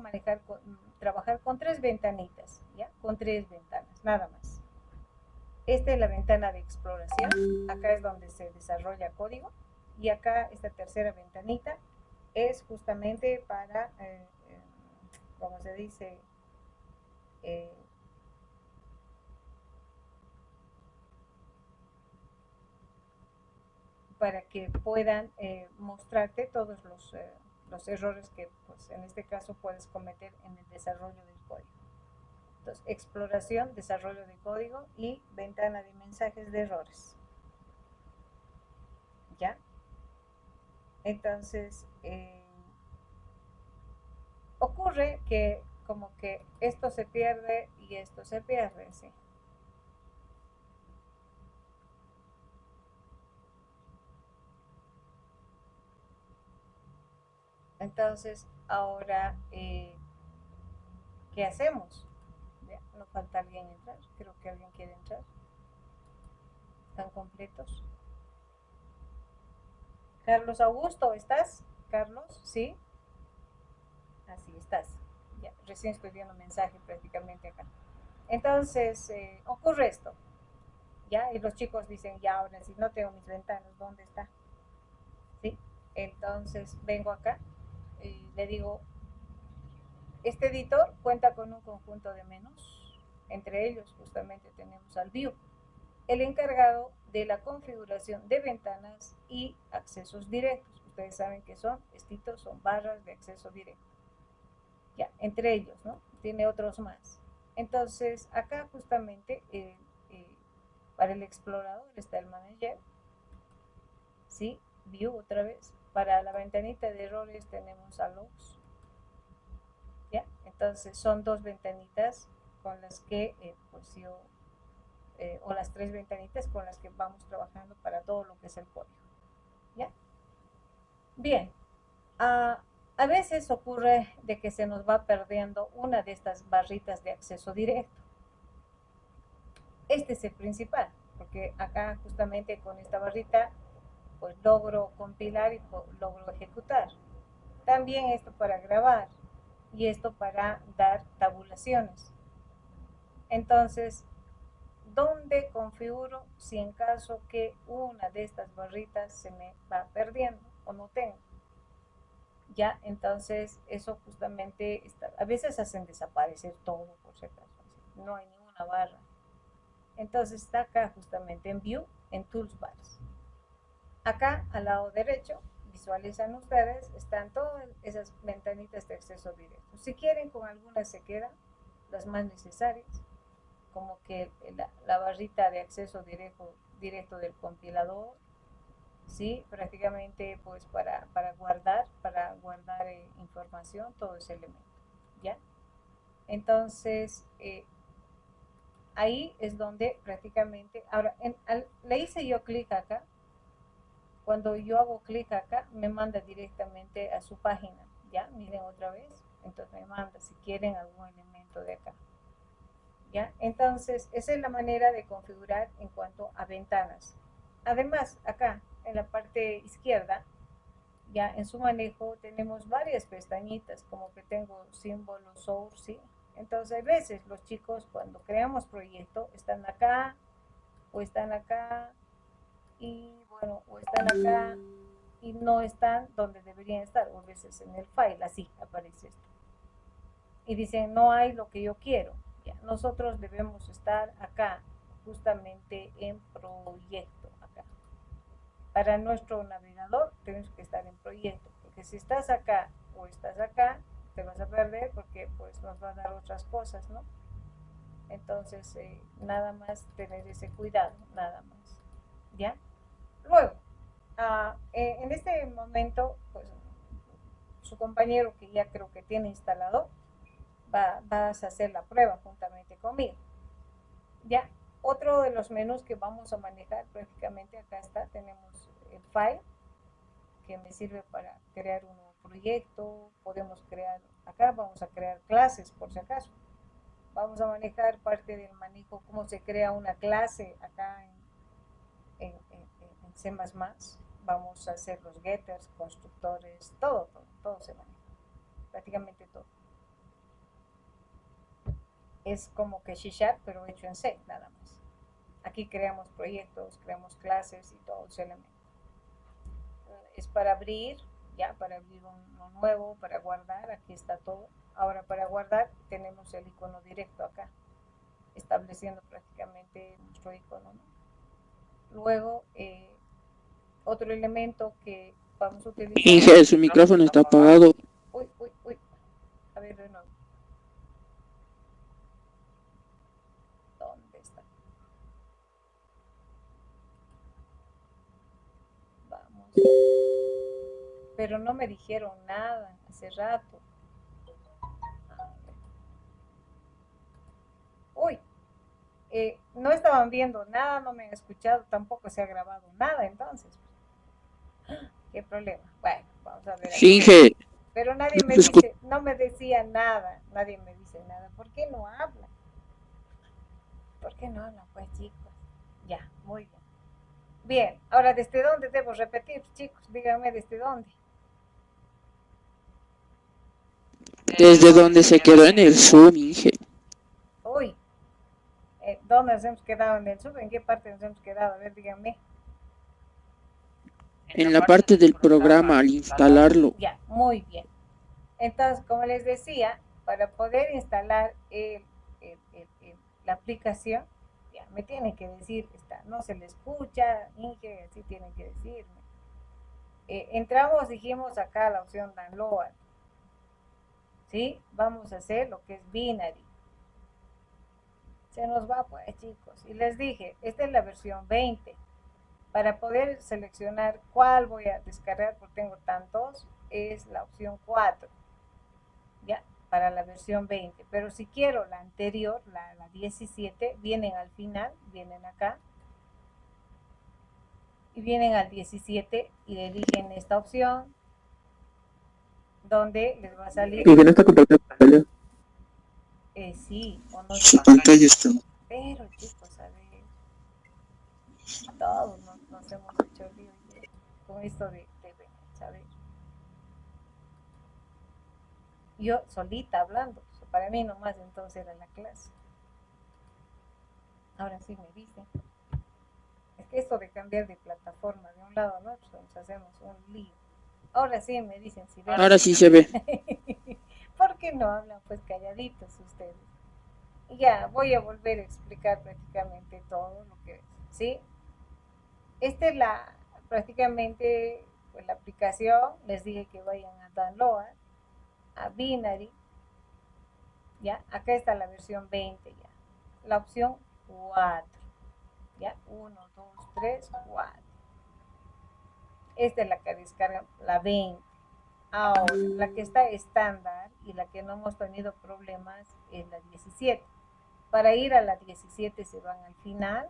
trabajar con 3 ventanitas, ¿ya? Con 3 ventanas, nada más. Esta es la ventana de exploración, acá es donde se desarrolla código, y acá esta tercera ventanita es justamente para, ¿cómo se dice? Para que puedan mostrarte todos los errores que, pues, en este caso puedes cometer en el desarrollo del código. Entonces, exploración, desarrollo de código y ventana de mensajes de errores. ¿Ya? Entonces, ocurre que como que esto se pierde y esto se pierde, ¿sí? Entonces, ahora, ¿qué hacemos? ¿Ya? No falta alguien entrar, creo que alguien quiere entrar. ¿Están completos? Carlos Augusto, ¿estás? Carlos, ¿sí? Así estás. Ya, recién estoy viendo un mensaje prácticamente acá. Entonces, ocurre esto. ¿Ya? Y los chicos dicen, ya, ahora si no tengo mis ventanas, ¿dónde está? ¿Sí? Entonces, vengo acá y le digo, este editor cuenta con un conjunto de menús. Entre ellos, justamente, tenemos al View, el encargado de la configuración de ventanas y accesos directos. Ustedes saben que son barras de acceso directo. Ya, entre ellos, ¿no? Tiene otros más. Entonces, acá justamente para el explorador está el manager, ¿sí? View otra vez. Para la ventanita de errores tenemos a logs. ¿Ya? Entonces, son 2 ventanitas con las que, pues yo, o las 3 ventanitas con las que vamos trabajando para todo lo que es el código. ¿Ya? Bien. A veces ocurre de que se nos va perdiendo una de estas barritas de acceso directo. Este es el principal, porque acá justamente con esta barrita pues logro compilar y logro ejecutar. También esto para grabar y esto para dar tabulaciones. Entonces, ¿dónde configuro si en caso que una de estas barritas se me va perdiendo o no tengo? Ya, entonces eso justamente a veces hacen desaparecer todo, por si acaso. no hay ninguna barra. Entonces está acá justamente en View, en Toolbars. Acá al lado derecho, visualizan ustedes, están todas esas ventanitas de acceso directo. Si quieren, con algunas se quedan, las más necesarias, como que la barrita de acceso directo del compilador, ¿sí? Prácticamente pues para guardar información, todo ese elemento, ¿ya? Entonces, ahí es donde prácticamente, ahora, le hice yo clic acá. Cuando yo hago clic acá, me manda directamente a su página, ¿ya? Miren otra vez, entonces me manda si quieren algún elemento de acá, ¿ya? Entonces, esa es la manera de configurar en cuanto a ventanas. Además, acá, en la parte izquierda, ya en su manejo tenemos varias pestañitas, como que tengo símbolo source, ¿sí? Entonces, a veces los chicos cuando creamos proyecto están acá, o están acá, y bueno, o están acá, y no están donde deberían estar, o a veces en el file, así aparece esto. Y dicen, no hay lo que yo quiero. Ya, nosotros debemos estar acá, justamente en proyecto, acá. Para nuestro navegador tenemos que estar en proyecto, porque si estás acá o estás acá, te vas a perder porque pues nos va a dar otras cosas, ¿no? Entonces, nada más tener ese cuidado, nada más, ¿ya? Luego, en este momento, pues, su compañero que ya creo que tiene instalado, vas a hacer la prueba juntamente conmigo. Ya, otro de los menús que vamos a manejar prácticamente acá está, tenemos el file, que me sirve para crear un nuevo proyecto, podemos crear, acá vamos a crear clases por si acaso. Vamos a manejar parte del manejo, cómo se crea una clase acá en C++. Vamos a hacer los getters, constructores, todo se maneja, prácticamente todo. Es como que C#, pero hecho en C, nada más. Aquí creamos proyectos, creamos clases y todo ese elemento. Es para abrir, ya, para abrir uno nuevo, para guardar, aquí está todo. Ahora para guardar tenemos el icono directo acá, estableciendo prácticamente nuestro icono, ¿no? Luego, otro elemento que vamos a utilizar... Inge, su micrófono está apagado. Uy. A ver de nuevo. ¿Dónde está? Vamos. Pero no me dijeron nada hace rato. Uy. No estaban viendo nada, no me han escuchado, tampoco se ha grabado nada, entonces. ¿Qué problema? Bueno, vamos a ver. Sí, Inge. Pero nadie me dice, no me decía nada, nadie me dice nada. ¿Por qué no hablan? ¿Por qué no hablan, pues, chicos? Ya, muy bien. Bien, ahora, ¿desde dónde debo repetir, chicos? Díganme, ¿desde dónde? Desde donde se quedó en el Zoom, Inge. Uy, ¿dónde nos hemos quedado en el Zoom? ¿En qué parte nos hemos quedado? A ver, díganme. En la parte del programa, al instalarlo. Ya, muy bien. Entonces, como les decía, para poder instalar la aplicación, ya, me tienen que decir, no se le escucha, Inge, así tienen que decirme. Entramos, dijimos acá la opción download, ¿sí? Vamos a hacer lo que es binary. Se nos va, pues, chicos. Y les dije, esta es la versión 20. Para poder seleccionar cuál voy a descargar, porque tengo tantos, es la opción 4. Ya, para la versión 20. Pero si quiero la anterior, la 17, vienen al final, vienen acá. Y vienen al 17 y eligen esta opción, donde les va a salir... ¿Y que no está compartiendo pantalla? Sí, o no. Su pantalla está. Pero chicos, a ver, todos nos hemos hecho lío con esto de saber. Yo solita hablando, para mí nomás entonces era la clase. Ahora sí me dicen. Es que esto de cambiar de plataforma de un lado al otro, nos hacemos un lío. Ahora sí me dicen si ven. Ahora sí se ve. ¿Por qué no hablan pues calladitos ustedes? Ya, voy a volver a explicar prácticamente todo lo que es, ¿sí? Esta es prácticamente, pues, la aplicación. Les dije que vayan a download, a Binary, ¿ya? Acá está la versión 20 ya. La opción 4, ¿ya? 1, 2, 3, 4. Esta es la que descarga la 20. Ahora, la que está estándar y la que no hemos tenido problemas es la 17. Para ir a la 17 se van al final,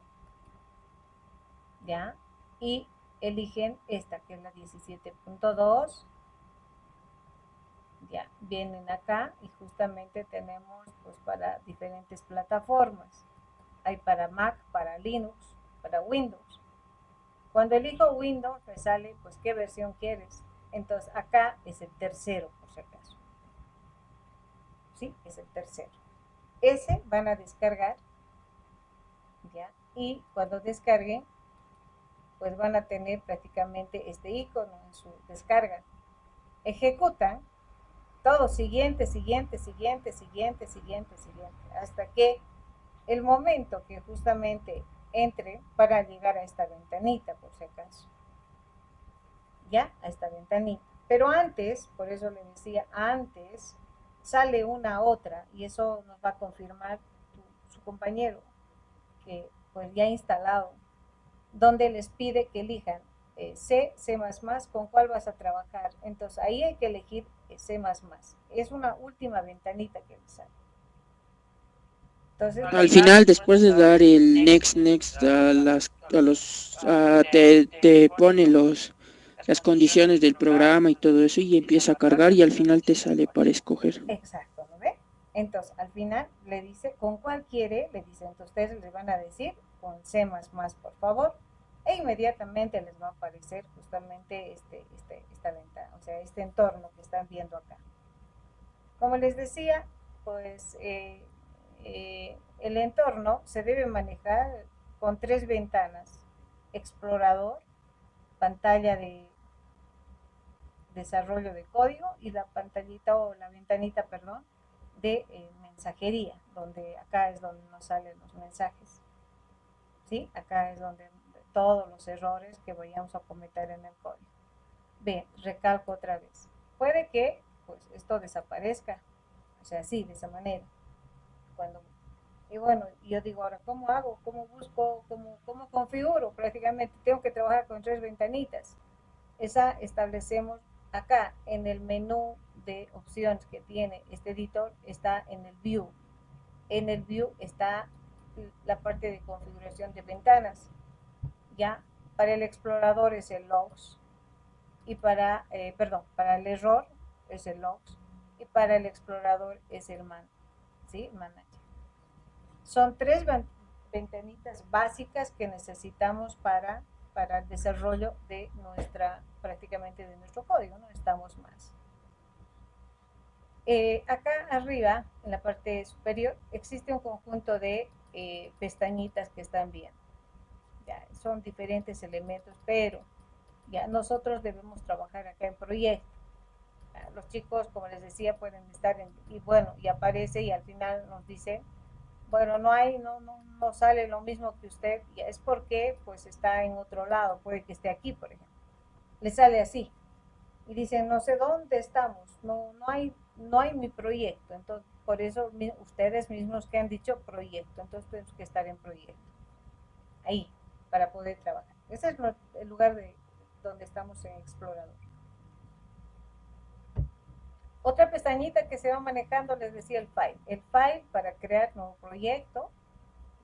¿ya? Y eligen esta, que es la 17.2. Ya, vienen acá y justamente tenemos pues para diferentes plataformas. Hay para Mac, para Linux, para Windows. Cuando elijo Windows me sale pues qué versión quieres. Entonces acá es el tercero, por si acaso. Sí, es el tercero. Ese van a descargar, ¿ya? Y cuando descarguen, pues van a tener prácticamente este icono en su descarga. Ejecutan todo siguiente, siguiente, siguiente, siguiente, siguiente, siguiente, hasta que el momento que justamente entre para llegar a esta ventanita, por si acaso. Ya, a esta ventanita. Pero antes, por eso le decía, antes sale una otra, y eso nos va a confirmar su compañero, que pues ya ha instalado, donde les pide que elijan C, C++, con cuál vas a trabajar. Entonces ahí hay que elegir C++. Es una última ventanita que les sale. Entonces, Al final, después de dar el next te pone las condiciones del programa y todo eso y empieza a cargar y al final te sale para escoger. exacto, ¿no ve? Entonces, al final le dice con cuál quiere, le dice, entonces ustedes les van a decir con C++, por favor, e inmediatamente les va a aparecer justamente esta ventana, o sea, este entorno que están viendo acá. Como les decía, pues el entorno se debe manejar con 3 ventanas: explorador, pantalla de desarrollo de código y la pantallita o la ventanita, perdón, de mensajería, donde acá es donde nos salen los mensajes. ¿Sí? Acá es donde todos los errores que vayamos a cometer en el código. Bien, recalco otra vez. Puede que pues esto desaparezca, o sea, sí, de esa manera. Y bueno, yo digo ahora, ¿cómo hago? ¿Cómo busco? ¿Cómo configuro? Prácticamente tengo que trabajar con 3 ventanitas. Esa establecemos acá en el menú de opciones que tiene este editor, está en el View. En el View está la parte de configuración de ventanas. Ya, para el explorador es el Logs, y para el error es el Logs, y para el explorador es el ¿sí? Manager. Son 3 ventanitas básicas que necesitamos para el desarrollo de prácticamente de nuestro código, no estamos más. Acá arriba, en la parte superior, existe un conjunto de pestañitas que están viendo. Ya, son diferentes elementos, pero ya nosotros debemos trabajar acá en proyecto. Los chicos, como les decía, pueden estar y bueno, y aparece y al final nos dice, bueno, no sale lo mismo que usted, y es porque pues está en otro lado, puede que esté aquí, por ejemplo. Le sale así y dicen, no sé dónde estamos, no hay mi proyecto. Entonces, por eso ustedes mismos que han dicho proyecto, entonces tenemos que estar en proyecto, ahí, para poder trabajar. Ese es el lugar donde estamos en Explorador. Otra pestañita que se va manejando, les decía, el file. El file para crear nuevo proyecto,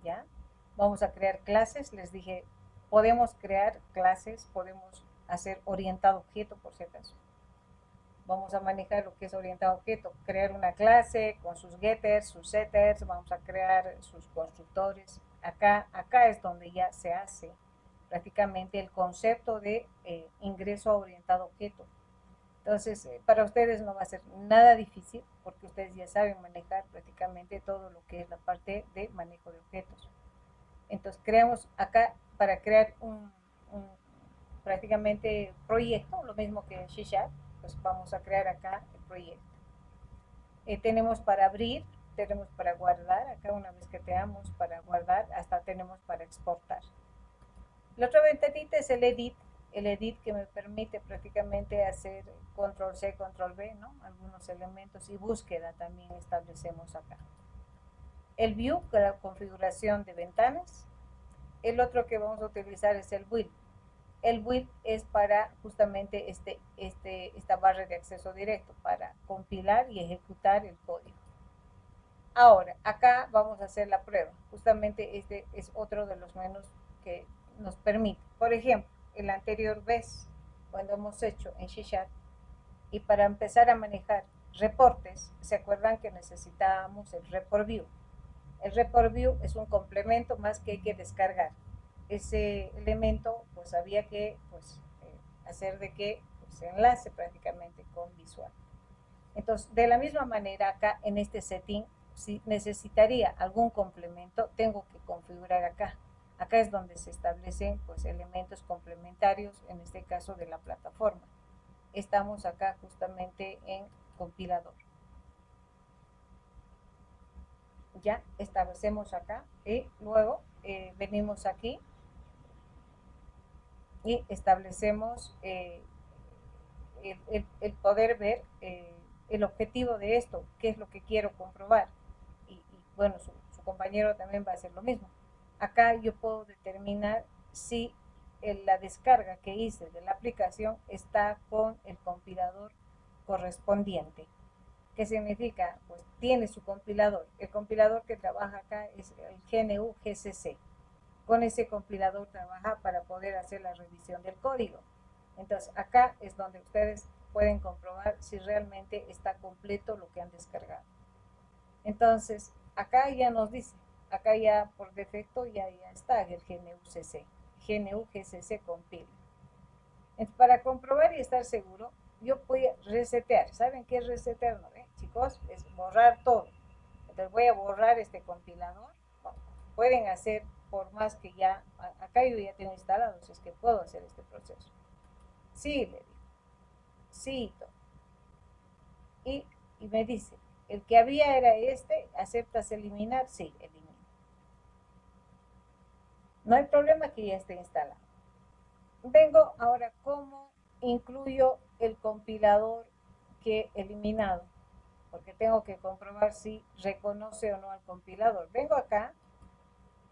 ¿ya? Vamos a crear clases, les dije, podemos crear clases, podemos hacer orientado objeto, por si acaso. Vamos a manejar lo que es orientado objeto, crear una clase con sus getters, sus setters, vamos a crear sus constructores. Acá es donde ya se hace prácticamente el concepto de ingreso orientado objeto. Entonces, para ustedes no va a ser nada difícil porque ustedes ya saben manejar prácticamente todo lo que es la parte de manejo de objetos. Entonces, creamos acá para crear un prácticamente proyecto, lo mismo que en C#, pues vamos a crear acá el proyecto. Tenemos para abrir tenemos para guardar, acá una vez que tenemos para guardar, hasta tenemos para exportar. La otra ventanita es el edit que me permite prácticamente hacer control C, control V, ¿no? Algunos elementos y búsqueda también establecemos acá. El view, con la configuración de ventanas. El otro que vamos a utilizar es el build. El build es para justamente esta barra de acceso directo, para compilar y ejecutar el código. Ahora, acá vamos a hacer la prueba. Justamente este es otro de los menús que nos permite. Por ejemplo, el anterior vez, cuando hemos hecho en C#, y para empezar a manejar reportes, ¿se acuerdan que necesitábamos el report view? El report view es un complemento más que hay que descargar. Ese elemento, pues había que hacer de que se enlace prácticamente con visual. Entonces, de la misma manera, acá en este setting, si necesitaría algún complemento, tengo que configurar acá. Acá es donde se establecen pues elementos complementarios, en este caso de la plataforma. Estamos acá justamente en compilador. Ya establecemos acá y luego venimos aquí y establecemos el poder ver el objetivo de esto, qué es lo que quiero comprobar. Y bueno, su compañero también va a hacer lo mismo. Acá yo puedo determinar si la descarga que hice de la aplicación está con el compilador correspondiente. ¿Qué significa? Pues tiene su compilador. El compilador que trabaja acá es el GNU GCC. Con ese compilador trabaja para poder hacer la revisión del código. Entonces acá es donde ustedes pueden comprobar si realmente está completo lo que han descargado. Entonces acá ya nos dice, acá ya por defecto ya está el GNU GCC compila. Entonces, para comprobar y estar seguro, yo voy a resetear. ¿Saben qué es resetear? ¿No? Chicos, es borrar todo. Entonces voy a borrar este compilador. Bueno, pueden hacer, por más que ya, acá yo ya tengo instalado, si es que puedo hacer este proceso. Sí, le digo. Sí, todo. Y me dice, el que había era este, ¿aceptas eliminar? Sí, elimino. No hay problema que ya esté instalado. Vengo ahora, ¿cómo incluyo el compilador que he eliminado? Porque tengo que comprobar si reconoce o no al compilador. Vengo acá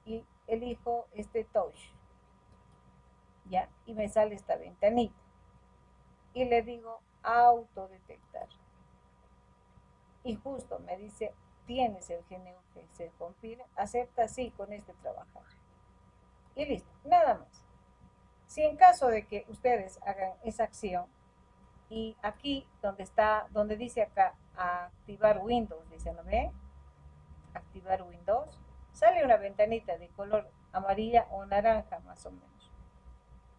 y elijo este touch, ¿ya? Y me sale esta ventanita. Y le digo autodetectar. Y justo me dice, tienes el GNU que se compila, acepta sí con este trabajar. Y listo, nada más. Si en caso de que ustedes hagan esa acción, y aquí donde dice acá activar Windows, dice, ¿no ven? Activar Windows, sale una ventanita de color amarilla o naranja más o menos,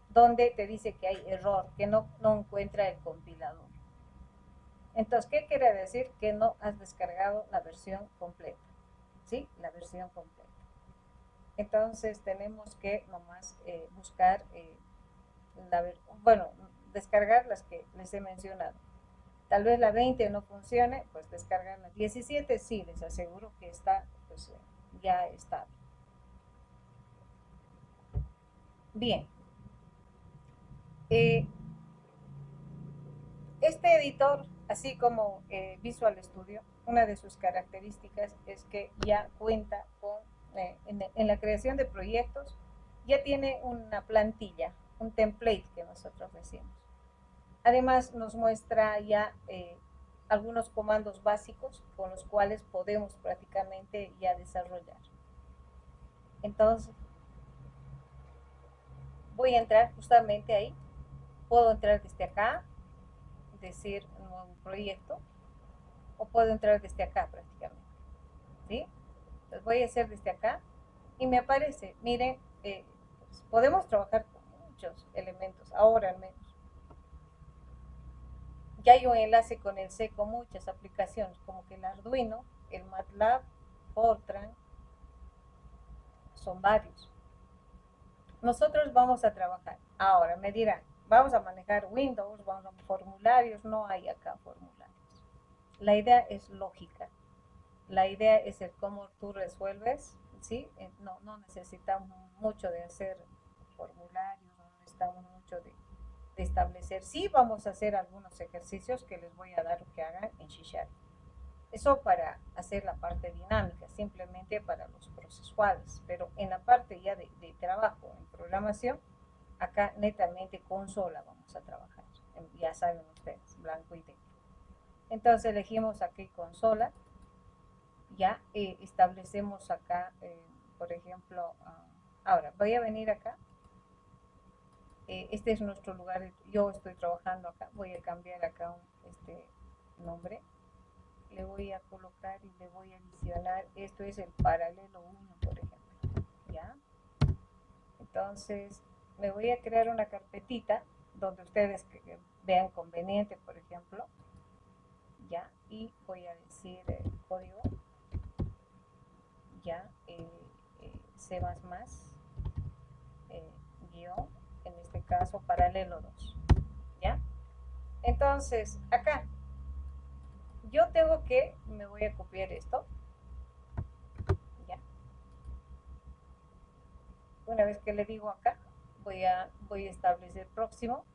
donde te dice que hay error, que no encuentra el compilador. Entonces, ¿qué quiere decir? Que no has descargado la versión completa, ¿sí? La versión completa. Entonces, tenemos que nomás buscar, descargar las que les he mencionado. Tal vez la 20 no funcione, pues descargar la 17, sí, les aseguro que está, pues ya está. Bien. Este editor, así como Visual Studio, una de sus características es que ya cuenta con, en la creación de proyectos, ya tiene una plantilla, un template que nosotros decimos. Además nos muestra ya algunos comandos básicos con los cuales podemos prácticamente ya desarrollar. Entonces, voy a entrar justamente ahí. Puedo entrar desde acá, decir nuevo proyecto, o puedo entrar desde acá prácticamente. ¿Sí? Entonces voy a hacer desde acá y me aparece, miren, pues podemos trabajar con muchos elementos, ahora al menos. Ya hay un enlace con el C con muchas aplicaciones, como que el Arduino, el MATLAB, Fortran, son varios. Nosotros vamos a trabajar. Ahora me dirán, vamos a manejar Windows, vamos a formularios, no hay acá formularios. La idea es lógica. La idea es el cómo tú resuelves, ¿sí? No necesitamos mucho de hacer formularios, no necesitamos mucho de establecer. Sí, vamos a hacer algunos ejercicios que les voy a dar que hagan en C#. Eso para hacer la parte dinámica, simplemente para los procesuales, pero en la parte ya de trabajo en programación, acá netamente consola vamos a trabajar, ya saben ustedes, blanco y negro. Entonces elegimos aquí consola, ya establecemos acá, por ejemplo, ahora voy a venir acá, este es nuestro lugar, yo estoy trabajando acá, voy a cambiar acá este nombre, le voy a colocar y le voy a adicionar, esto es el paralelo 1, por ejemplo, ¿ya? Entonces, me voy a crear una carpetita donde ustedes vean conveniente, por ejemplo, ¿ya? Y voy a decir el código, ¿ya? C++, guión, en este caso, paralelo 2, ¿ya? Entonces, acá, yo tengo que, me voy a copiar esto, ¿ya? Una vez que le digo acá, voy a establecer próximo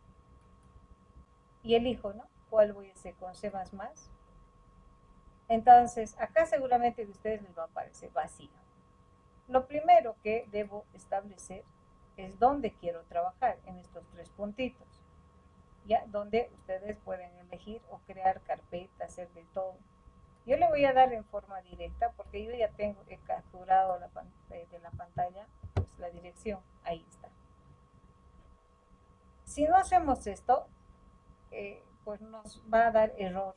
y elijo, ¿no? ¿Cuál voy a hacer con C++? Entonces, acá seguramente de ustedes les va a aparecer vacío. Lo primero que debo establecer es dónde quiero trabajar, en estos 3 puntitos, ¿ya? Donde ustedes pueden elegir o crear carpeta, hacer de todo. Yo le voy a dar en forma directa porque yo ya he capturado de la pantalla pues, la dirección, ahí está. Si no hacemos esto, pues nos va a dar error.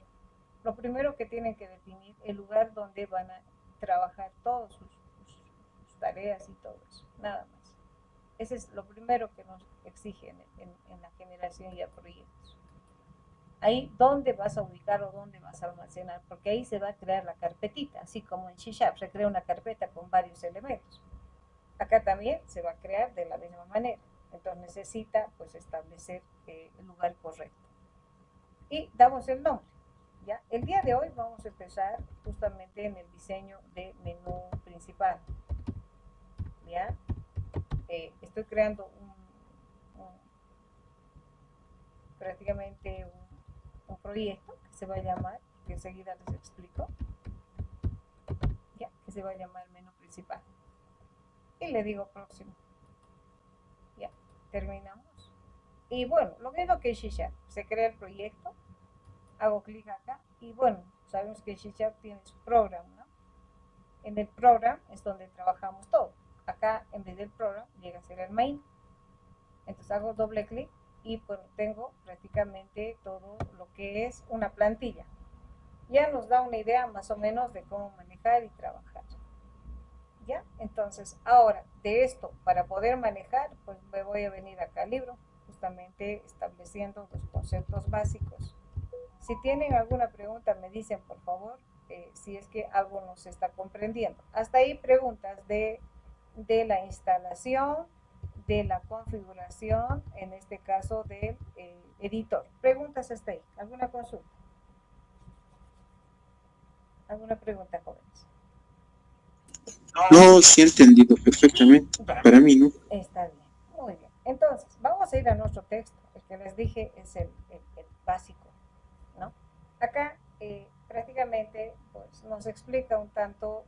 Lo primero que tienen que definir el lugar donde van a trabajar todas sus tareas y todo eso, nada más. Ese es lo primero que nos exigen en la generación de proyectos. Ahí dónde vas a ubicar o dónde vas a almacenar, porque ahí se va a crear la carpetita, así como en C# se crea una carpeta con varios elementos. Acá también se va a crear de la misma manera. Entonces necesita pues establecer el lugar correcto. Y damos el nombre. ¿Ya? El día de hoy vamos a empezar justamente en el diseño de menú principal. ¿Ya? Estoy creando prácticamente un proyecto que se va a llamar, que enseguida les explico, ¿ya? Que se va a llamar menú principal. Y le digo próximo. Ya, terminamos. Y bueno, lo mismo que C#, se crea el proyecto, hago clic acá y bueno, sabemos que C# tiene su programa, ¿no? En el program es donde trabajamos todo. Acá en vez del program llega a ser el main. Entonces hago doble clic y bueno, tengo prácticamente todo lo que es una plantilla. Ya nos da una idea más o menos de cómo manejar y trabajar. ¿Ya? Entonces, ahora, de esto, para poder manejar, pues me voy a venir acá al libro, justamente estableciendo los conceptos básicos. Si tienen alguna pregunta, me dicen, por favor, si es que algo no se está comprendiendo. Hasta ahí preguntas de la instalación, de la configuración, en este caso del editor. Preguntas hasta ahí. ¿Alguna consulta? ¿Alguna pregunta, jóvenes? No, sí he entendido perfectamente. Ya. Para mí, ¿no? Está bien, muy bien. Entonces, vamos a ir a nuestro texto. El que les dije es el básico, ¿no? Acá prácticamente pues, nos explica un tanto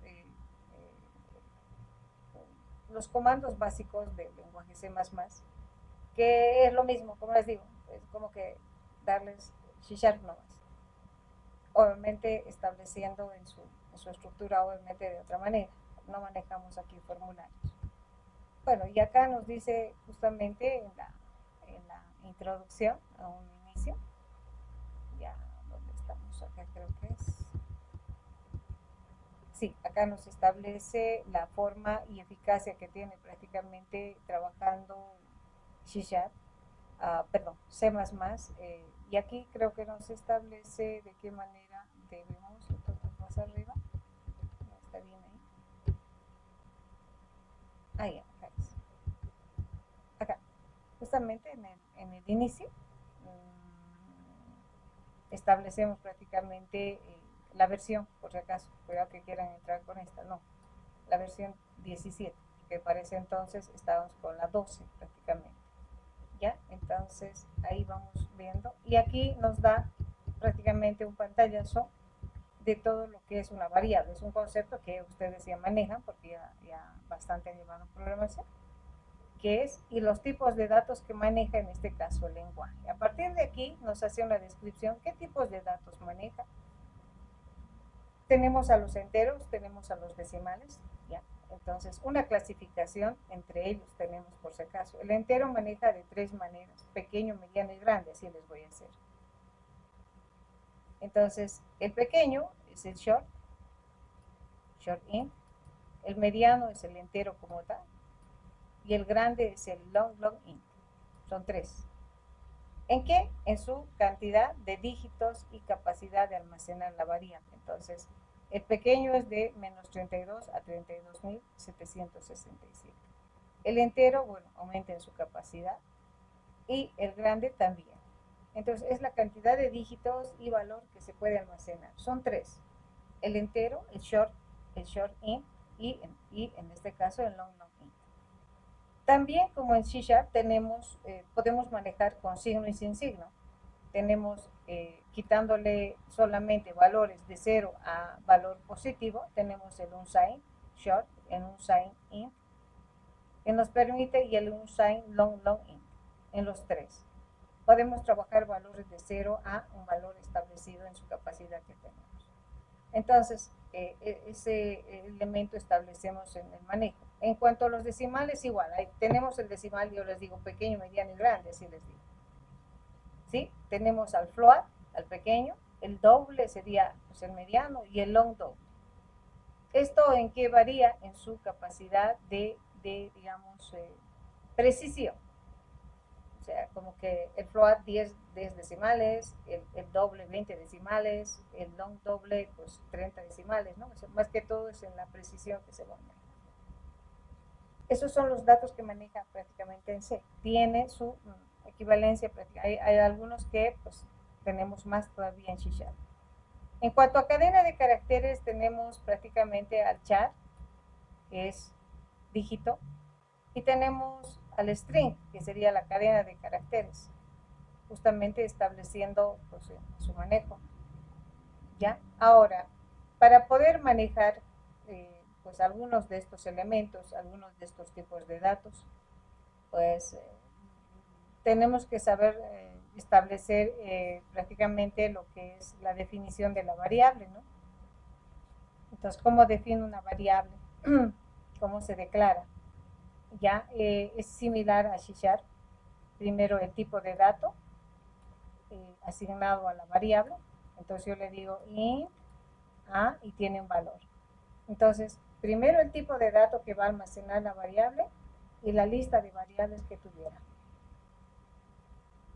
los comandos básicos del lenguaje C++, que es lo mismo, como les digo, es como que darles C# nomás. Obviamente estableciendo en su estructura, obviamente de otra manera. No manejamos aquí formularios. Bueno, y acá nos dice justamente en la introducción, a un inicio, ya, ¿dónde estamos? Acá creo que es. Sí, acá nos establece la forma y eficacia que tiene prácticamente trabajando C#, perdón, C++, y aquí creo que nos establece de qué manera debemos, entonces más arriba, no está bien ahí, acá es. Acá, justamente en el inicio, establecemos prácticamente la versión, por si acaso, cuidado que quieran entrar con esta, no, la versión 17, que para ese entonces estábamos con la 12 prácticamente. ¿Ya? Entonces ahí vamos viendo y aquí nos da prácticamente un pantallazo de todo lo que es una variable. Es un concepto que ustedes ya manejan porque ya bastante han llevado programación, que es y los tipos de datos que maneja en este caso el lenguaje. A partir de aquí nos hace una descripción qué tipos de datos maneja. Tenemos a los enteros, tenemos a los decimales, ¿ya? Entonces, una clasificación entre ellos tenemos por si acaso. El entero maneja de 3 maneras, pequeño, mediano y grande, así les voy a hacer. Entonces, el pequeño es el short int, el mediano es el entero como tal, y el grande es el long int. Son 3. ¿En qué? En su cantidad de dígitos y capacidad de almacenar la variable. Entonces, el pequeño es de menos 32 a 32.767. El entero, bueno, aumenta en su capacidad y el grande también. Entonces, es la cantidad de dígitos y valor que se puede almacenar. Son 3. El entero, el short int y en este caso el long int. También, como en C# tenemos, podemos manejar con signo y sin signo. Tenemos, quitándole solamente valores de 0 a valor positivo, tenemos el unsigned short, el unsigned int, que nos permite, y el unsigned long int, en los 3. Podemos trabajar valores de 0 a un valor establecido en su capacidad que tenemos. Entonces, ese elemento establecemos en el manejo. En cuanto a los decimales, igual, ahí tenemos el decimal, yo les digo pequeño, mediano y grande, así les digo. ¿Sí? Tenemos al float, al pequeño, el doble sería pues, el mediano y el long doble. ¿Esto en qué varía? En su capacidad de digamos, precisión. O sea, como que el float 10 decimales, el doble 20 decimales, el long doble pues 30 decimales, ¿no? O sea, más que todo es en la precisión que se va a manejar. Esos son los datos que maneja prácticamente en C. Tiene su equivalencia práctica. Hay algunos que pues tenemos más todavía en C#. En cuanto a cadena de caracteres, tenemos prácticamente al char, que es dígito, y tenemos al string, que sería la cadena de caracteres, justamente estableciendo pues, su manejo. ¿Ya? Ahora, para poder manejar pues algunos de estos elementos, algunos de estos tipos de datos, pues tenemos que saber establecer prácticamente lo que es la definición de la variable, ¿no? Entonces, ¿cómo define una variable? ¿Cómo se declara? Ya es similar a C#. Primero el tipo de dato asignado a la variable. Entonces yo le digo int a y tiene un valor. Entonces, primero el tipo de dato que va a almacenar la variable y la lista de variables que tuviera.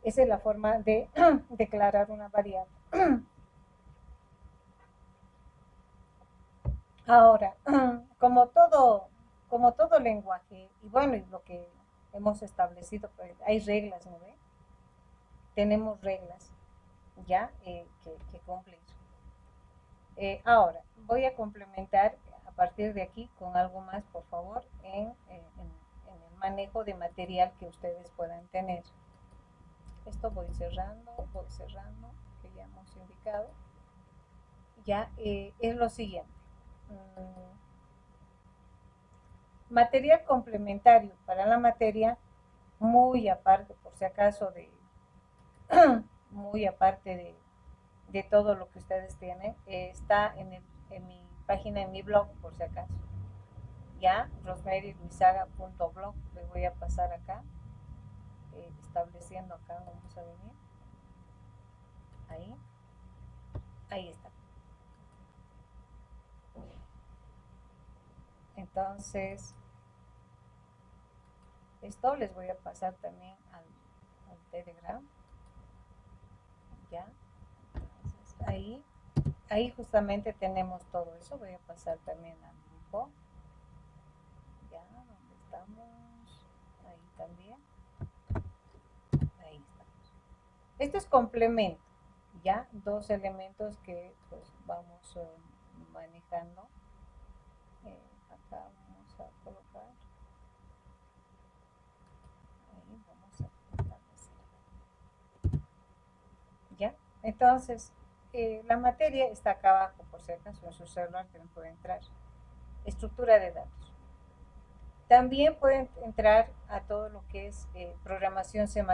Esa es la forma de declarar una variable. Ahora, como todo lenguaje, y bueno, y lo que hemos establecido, pues, hay reglas, ¿no ve? Tenemos reglas ya que cumplir. Ahora, voy a complementar a partir de aquí con algo más, por favor, en el manejo de material que ustedes puedan tener. Esto voy cerrando, que ya hemos indicado. Ya es lo siguiente. Material complementario para la materia, muy aparte, por si acaso, muy aparte de todo lo que ustedes tienen, está en mi página, en mi blog, por si acaso. Ya, rosemaryluisaga.blog, les voy a pasar acá, estableciendo acá, vamos a venir. Ahí está. Entonces, esto les voy a pasar también al Telegram. Ya. Entonces, ahí justamente tenemos todo eso. Voy a pasar también al grupo. Ya, ¿dónde estamos? Ahí también. Ahí estamos. Esto es complemento, ya, dos elementos que pues vamos manejando. Acá vamos a colocar, ahí vamos a establecer. ¿Ya? Entonces, la materia está acá abajo, por si acaso en su celular también puede entrar. Estructura de datos. También pueden entrar a todo lo que es programación C++.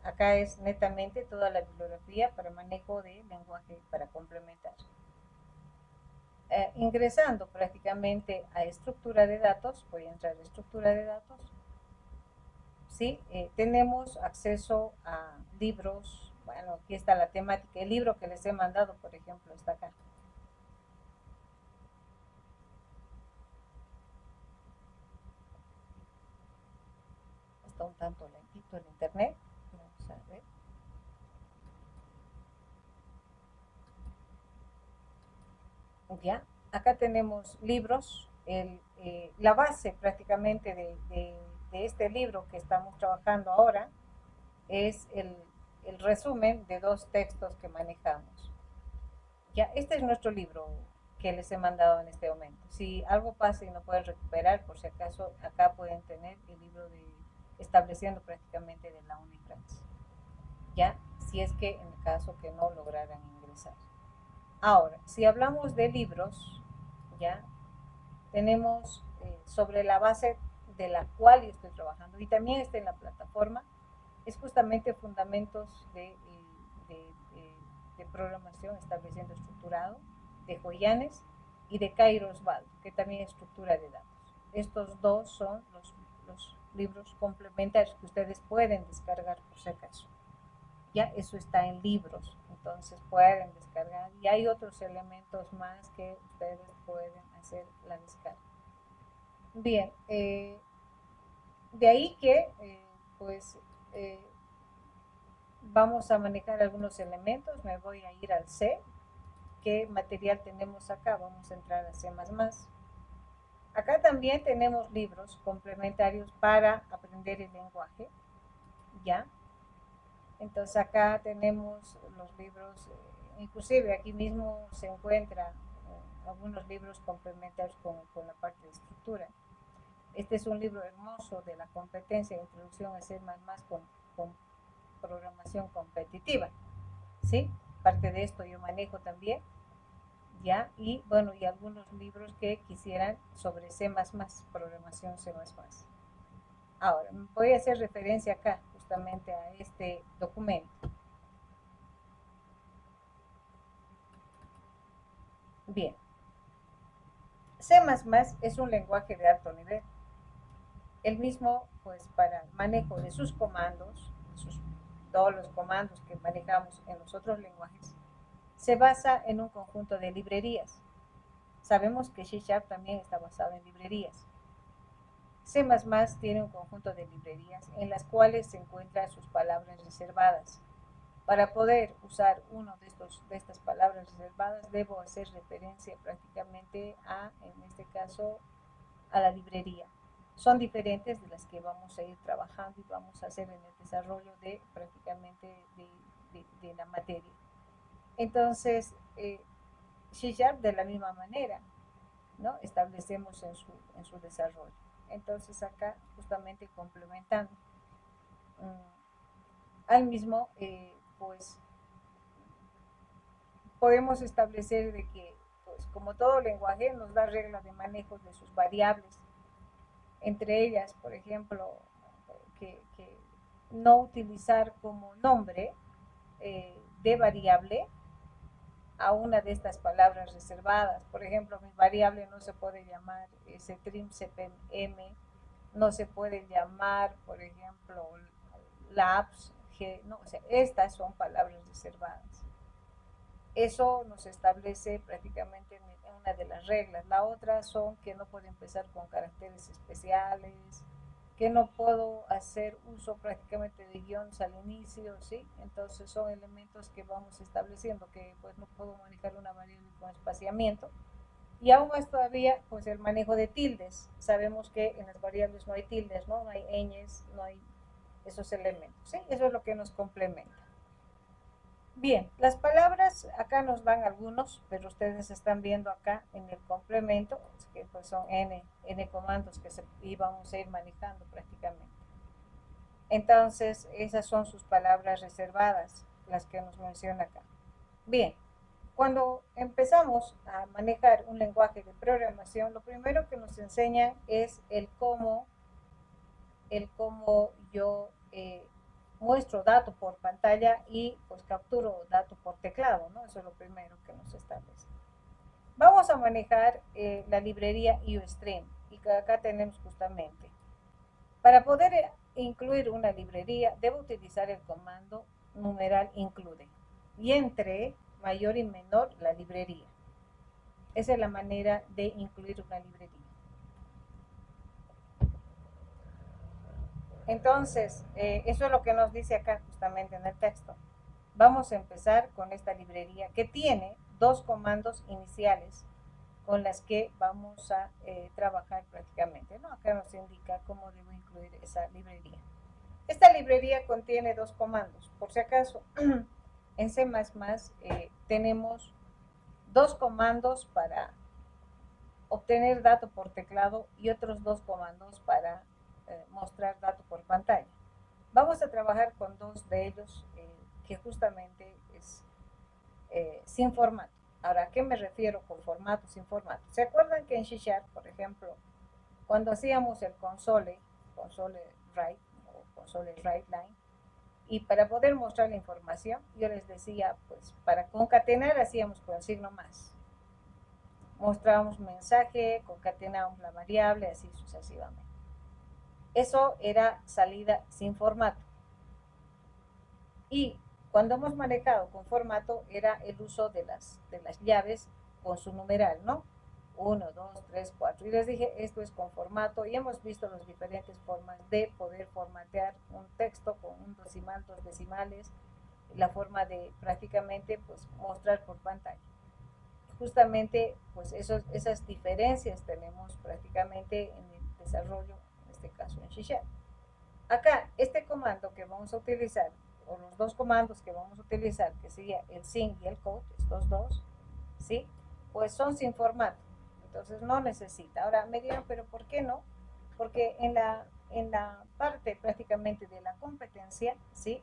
Acá es netamente toda la bibliografía para manejo de lenguaje para complementar. Ingresando prácticamente a estructura de datos, voy a entrar a estructura de datos. ¿Sí? Tenemos acceso a libros. Bueno, aquí está la temática. El libro que les he mandado, por ejemplo, está acá. Está un tanto lentito el internet. Vamos a ver. Ya, acá tenemos libros. La base prácticamente de este libro que estamos trabajando ahora es el resumen de dos textos que manejamos. Ya, este es nuestro libro que les he mandado en este momento. Si algo pasa y no pueden recuperar, por si acaso, acá pueden tener el libro de estableciendo prácticamente de la Unifrancia. Ya, si es que en el caso que no lograran ingresar. Ahora, si hablamos de libros, ya tenemos sobre la base de la cual yo estoy trabajando y también está en la plataforma, es justamente fundamentos de programación estableciendo estructurado de Joyanes y de Cairo Osvaldo, que también es estructura de datos. Estos dos son los libros complementarios que ustedes pueden descargar por si acaso. Ya eso está en libros, entonces pueden descargar y hay otros elementos más que ustedes pueden hacer la descarga. Bien, de ahí que pues vamos a manejar algunos elementos. Me voy a ir al C. ¿Qué material tenemos acá? Vamos a entrar a C++. Acá también tenemos libros complementarios para aprender el lenguaje, ¿ya? Entonces acá tenemos los libros, inclusive aquí mismo se encuentran algunos libros complementarios con la parte de estructura. Este es un libro hermoso de la competencia de introducción a C++ con programación competitiva, ¿sí? Parte de esto yo manejo también, ¿ya? Y bueno, y algunos libros que quisieran sobre C++, programación C++. Ahora, voy a hacer referencia acá justamente a este documento. Bien. C++ es un lenguaje de alto nivel. El mismo, pues, para manejo de sus comandos, todos los comandos que manejamos en los otros lenguajes, se basa en un conjunto de librerías. Sabemos que C# también está basado en librerías. C++ tiene un conjunto de librerías en las cuales se encuentran sus palabras reservadas. Para poder usar uno de estas palabras reservadas, debo hacer referencia prácticamente en este caso, a la librería. Son diferentes de las que vamos a ir trabajando y vamos a hacer en el desarrollo de prácticamente de la materia. Entonces, C# de la misma manera, ¿no? Establecemos en su desarrollo. Entonces acá justamente complementando al mismo, pues podemos establecer de que, pues como todo lenguaje, nos da reglas de manejo de sus variables. Entre ellas, por ejemplo, que no utilizar como nombre de variable a una de estas palabras reservadas. Por ejemplo, mi variable no se puede llamar ctrim cpm, no se puede llamar, por ejemplo, labs, no, o sea, estas son palabras reservadas. Eso nos establece prácticamente en una de las reglas. La otra son que no puedo empezar con caracteres especiales, que no puedo hacer uso prácticamente de guiones al inicio, ¿sí? Entonces son elementos que vamos estableciendo, que pues no puedo manejar una variable con espaciamiento. Y aún más todavía, pues el manejo de tildes. Sabemos que en las variables no hay tildes, ¿no? No hay ñes, no hay esos elementos, ¿sí? Eso es lo que nos complementa. Bien, las palabras, acá nos dan algunos, pero ustedes están viendo acá en el complemento, que pues son N comandos que íbamos a ir manejando prácticamente. Entonces, esas son sus palabras reservadas, las que nos menciona acá. Bien, cuando empezamos a manejar un lenguaje de programación, lo primero que nos enseña es el cómo yo muestro datos por pantalla y pues capturo datos por teclado, ¿no? Eso es lo primero que nos establece. Vamos a manejar la librería IOStream y que acá tenemos justamente. Para poder incluir una librería, debo utilizar el comando numeral include y entre mayor y menor la librería. Esa es la manera de incluir una librería. Entonces, eso es lo que nos dice acá justamente en el texto. Vamos a empezar con esta librería que tiene dos comandos iniciales con las que vamos a trabajar prácticamente, ¿no? Acá nos indica cómo debo incluir esa librería. Esta librería contiene dos comandos. Por si acaso, en C++ tenemos dos comandos para obtener datos por teclado y otros dos comandos para mostrar datos por pantalla. Vamos a trabajar con dos de ellos que justamente es sin formato. Ahora, ¿a qué me refiero con formato, sin formato? ¿Se acuerdan que en C#, por ejemplo, cuando hacíamos el console write o console write line, y para poder mostrar la información, yo les decía, pues para concatenar hacíamos con signo más. Mostrábamos mensaje, concatenábamos la variable, así sucesivamente. Eso era salida sin formato. Y cuando hemos manejado con formato era el uso de las llaves con su numeral, ¿no? 1, 2, 3, 4. Y les dije, esto es con formato y hemos visto las diferentes formas de poder formatear un texto con un decimal, dos decimales, la forma de prácticamente pues mostrar por pantalla. Justamente pues esas diferencias tenemos prácticamente en el desarrollo, en este caso en C#. Acá, este comando que vamos a utilizar, o los dos comandos que vamos a utilizar, que sería el sin y el code, estos dos, ¿sí? Pues son sin formato, entonces no necesita. Ahora me dirán, pero ¿por qué no? Porque en la parte prácticamente de la competencia, ¿sí?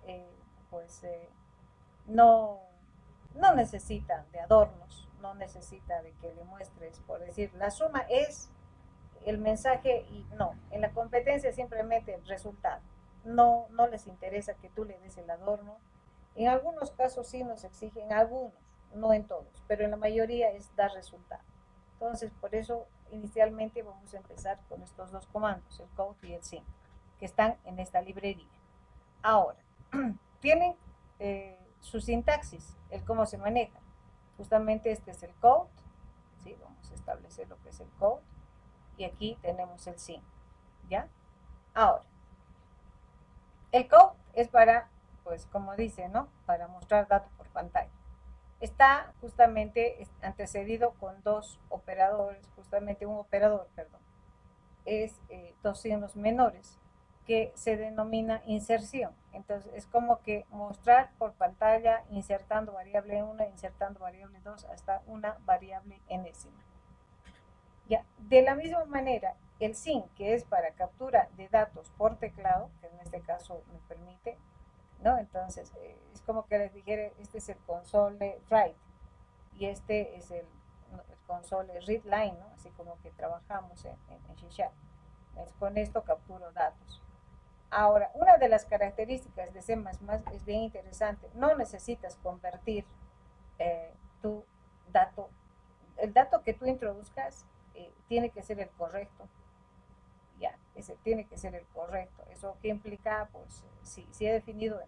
No, no necesita de adornos, no necesita de que le muestres, por decir, la suma es el mensaje y no, en la competencia simplemente el resultado. No les interesa que tú le des el adorno. En algunos casos sí nos exigen, algunos, no en todos, pero en la mayoría es dar resultado. Entonces, por eso inicialmente vamos a empezar con estos dos comandos, el code y el sim, que están en esta librería. Ahora, tienen su sintaxis, el cómo se maneja. Justamente este es el code, ¿sí? Vamos a establecer lo que es el code y aquí tenemos el sim, ¿ya? Ahora, el code es para, pues como dice, ¿no? Para mostrar datos por pantalla. Está justamente antecedido con dos operadores, justamente un operador, perdón, es dos signos menores, que se denomina inserción. Entonces es como que mostrar por pantalla insertando variable 1, insertando variable 2 hasta una variable enésima. Ya, de la misma manera, el sin, que es para captura de datos por teclado, que en este caso me permite, ¿no? Entonces, es como que les dijera, este es el console write y este es el console read line, ¿no? Así como que trabajamos en C#. Con esto capturo datos. Ahora, una de las características de C++ es bien interesante. No necesitas convertir tu dato. El dato que tú introduzcas tiene que ser el correcto. Ya, ese tiene que ser el correcto. ¿Eso qué implica? Pues si he definido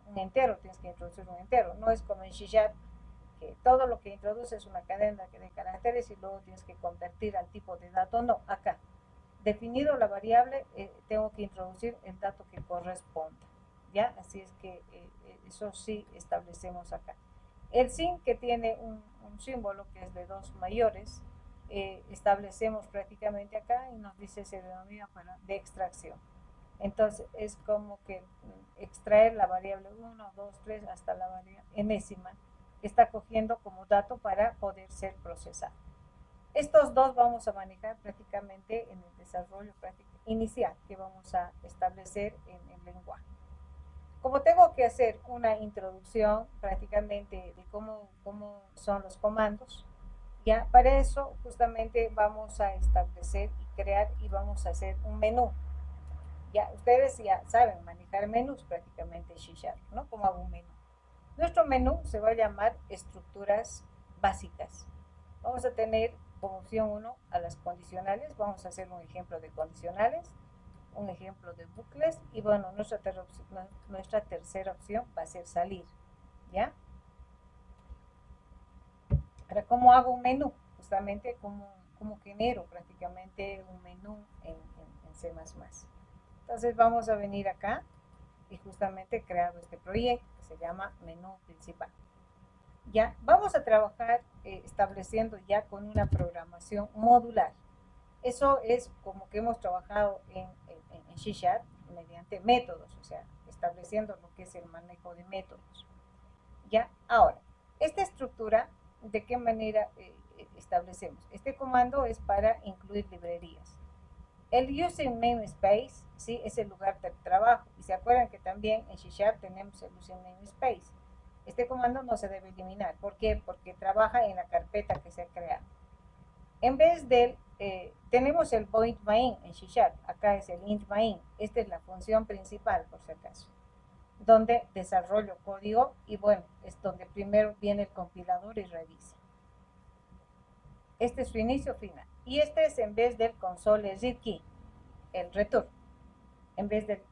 un entero, tienes que introducir un entero. No es como en C#, que todo lo que introduce es una cadena de caracteres y luego tienes que convertir al tipo de dato. No, acá definido la variable, tengo que introducir el dato que corresponda, ¿ya? Así es que eso sí establecemos acá. El sin, que tiene un símbolo que es de dos mayores, establecemos prácticamente acá y nos dice se denomina de extracción. Entonces es como que extraer la variable 1, 2, 3 hasta la variable enésima que está cogiendo como dato para poder ser procesado. Estos dos vamos a manejar prácticamente en el desarrollo inicial que vamos a establecer en el lenguaje. Como tengo que hacer una introducción prácticamente de cómo son los comandos, ya para eso justamente vamos a establecer y crear y vamos a hacer un menú. Ya ustedes ya saben manejar menús prácticamente en C#, ¿no? Como hago un menú. Nuestro menú se va a llamar estructuras básicas. Vamos a tener como opción 1 a las condicionales. Vamos a hacer un ejemplo de condicionales, un ejemplo de bucles y bueno, nuestra tercera opción va a ser salir, ¿ya? Ahora, ¿cómo hago un menú? Justamente como genero prácticamente un menú en C++. Entonces vamos a venir acá y justamente crear este proyecto que se llama menú principal. Ya, vamos a trabajar estableciendo ya con una programación modular. Eso es como que hemos trabajado en C# mediante métodos, o sea, estableciendo lo que es el manejo de métodos. Ya, ahora, esta estructura, ¿de qué manera establecemos? Este comando es para incluir librerías. El using namespace, ¿sí? Es el lugar de trabajo. Y se acuerdan que también en C# tenemos el using namespace. Este comando no se debe eliminar. ¿Por qué? Porque trabaja en la carpeta que se ha creado. En vez del, tenemos el void main en C#. Acá es el int main. Esta es la función principal, por si acaso, donde desarrollo código y bueno, es donde primero viene el compilador y revisa. Este es su inicio final. Y este es en vez del console read key, el return, en vez del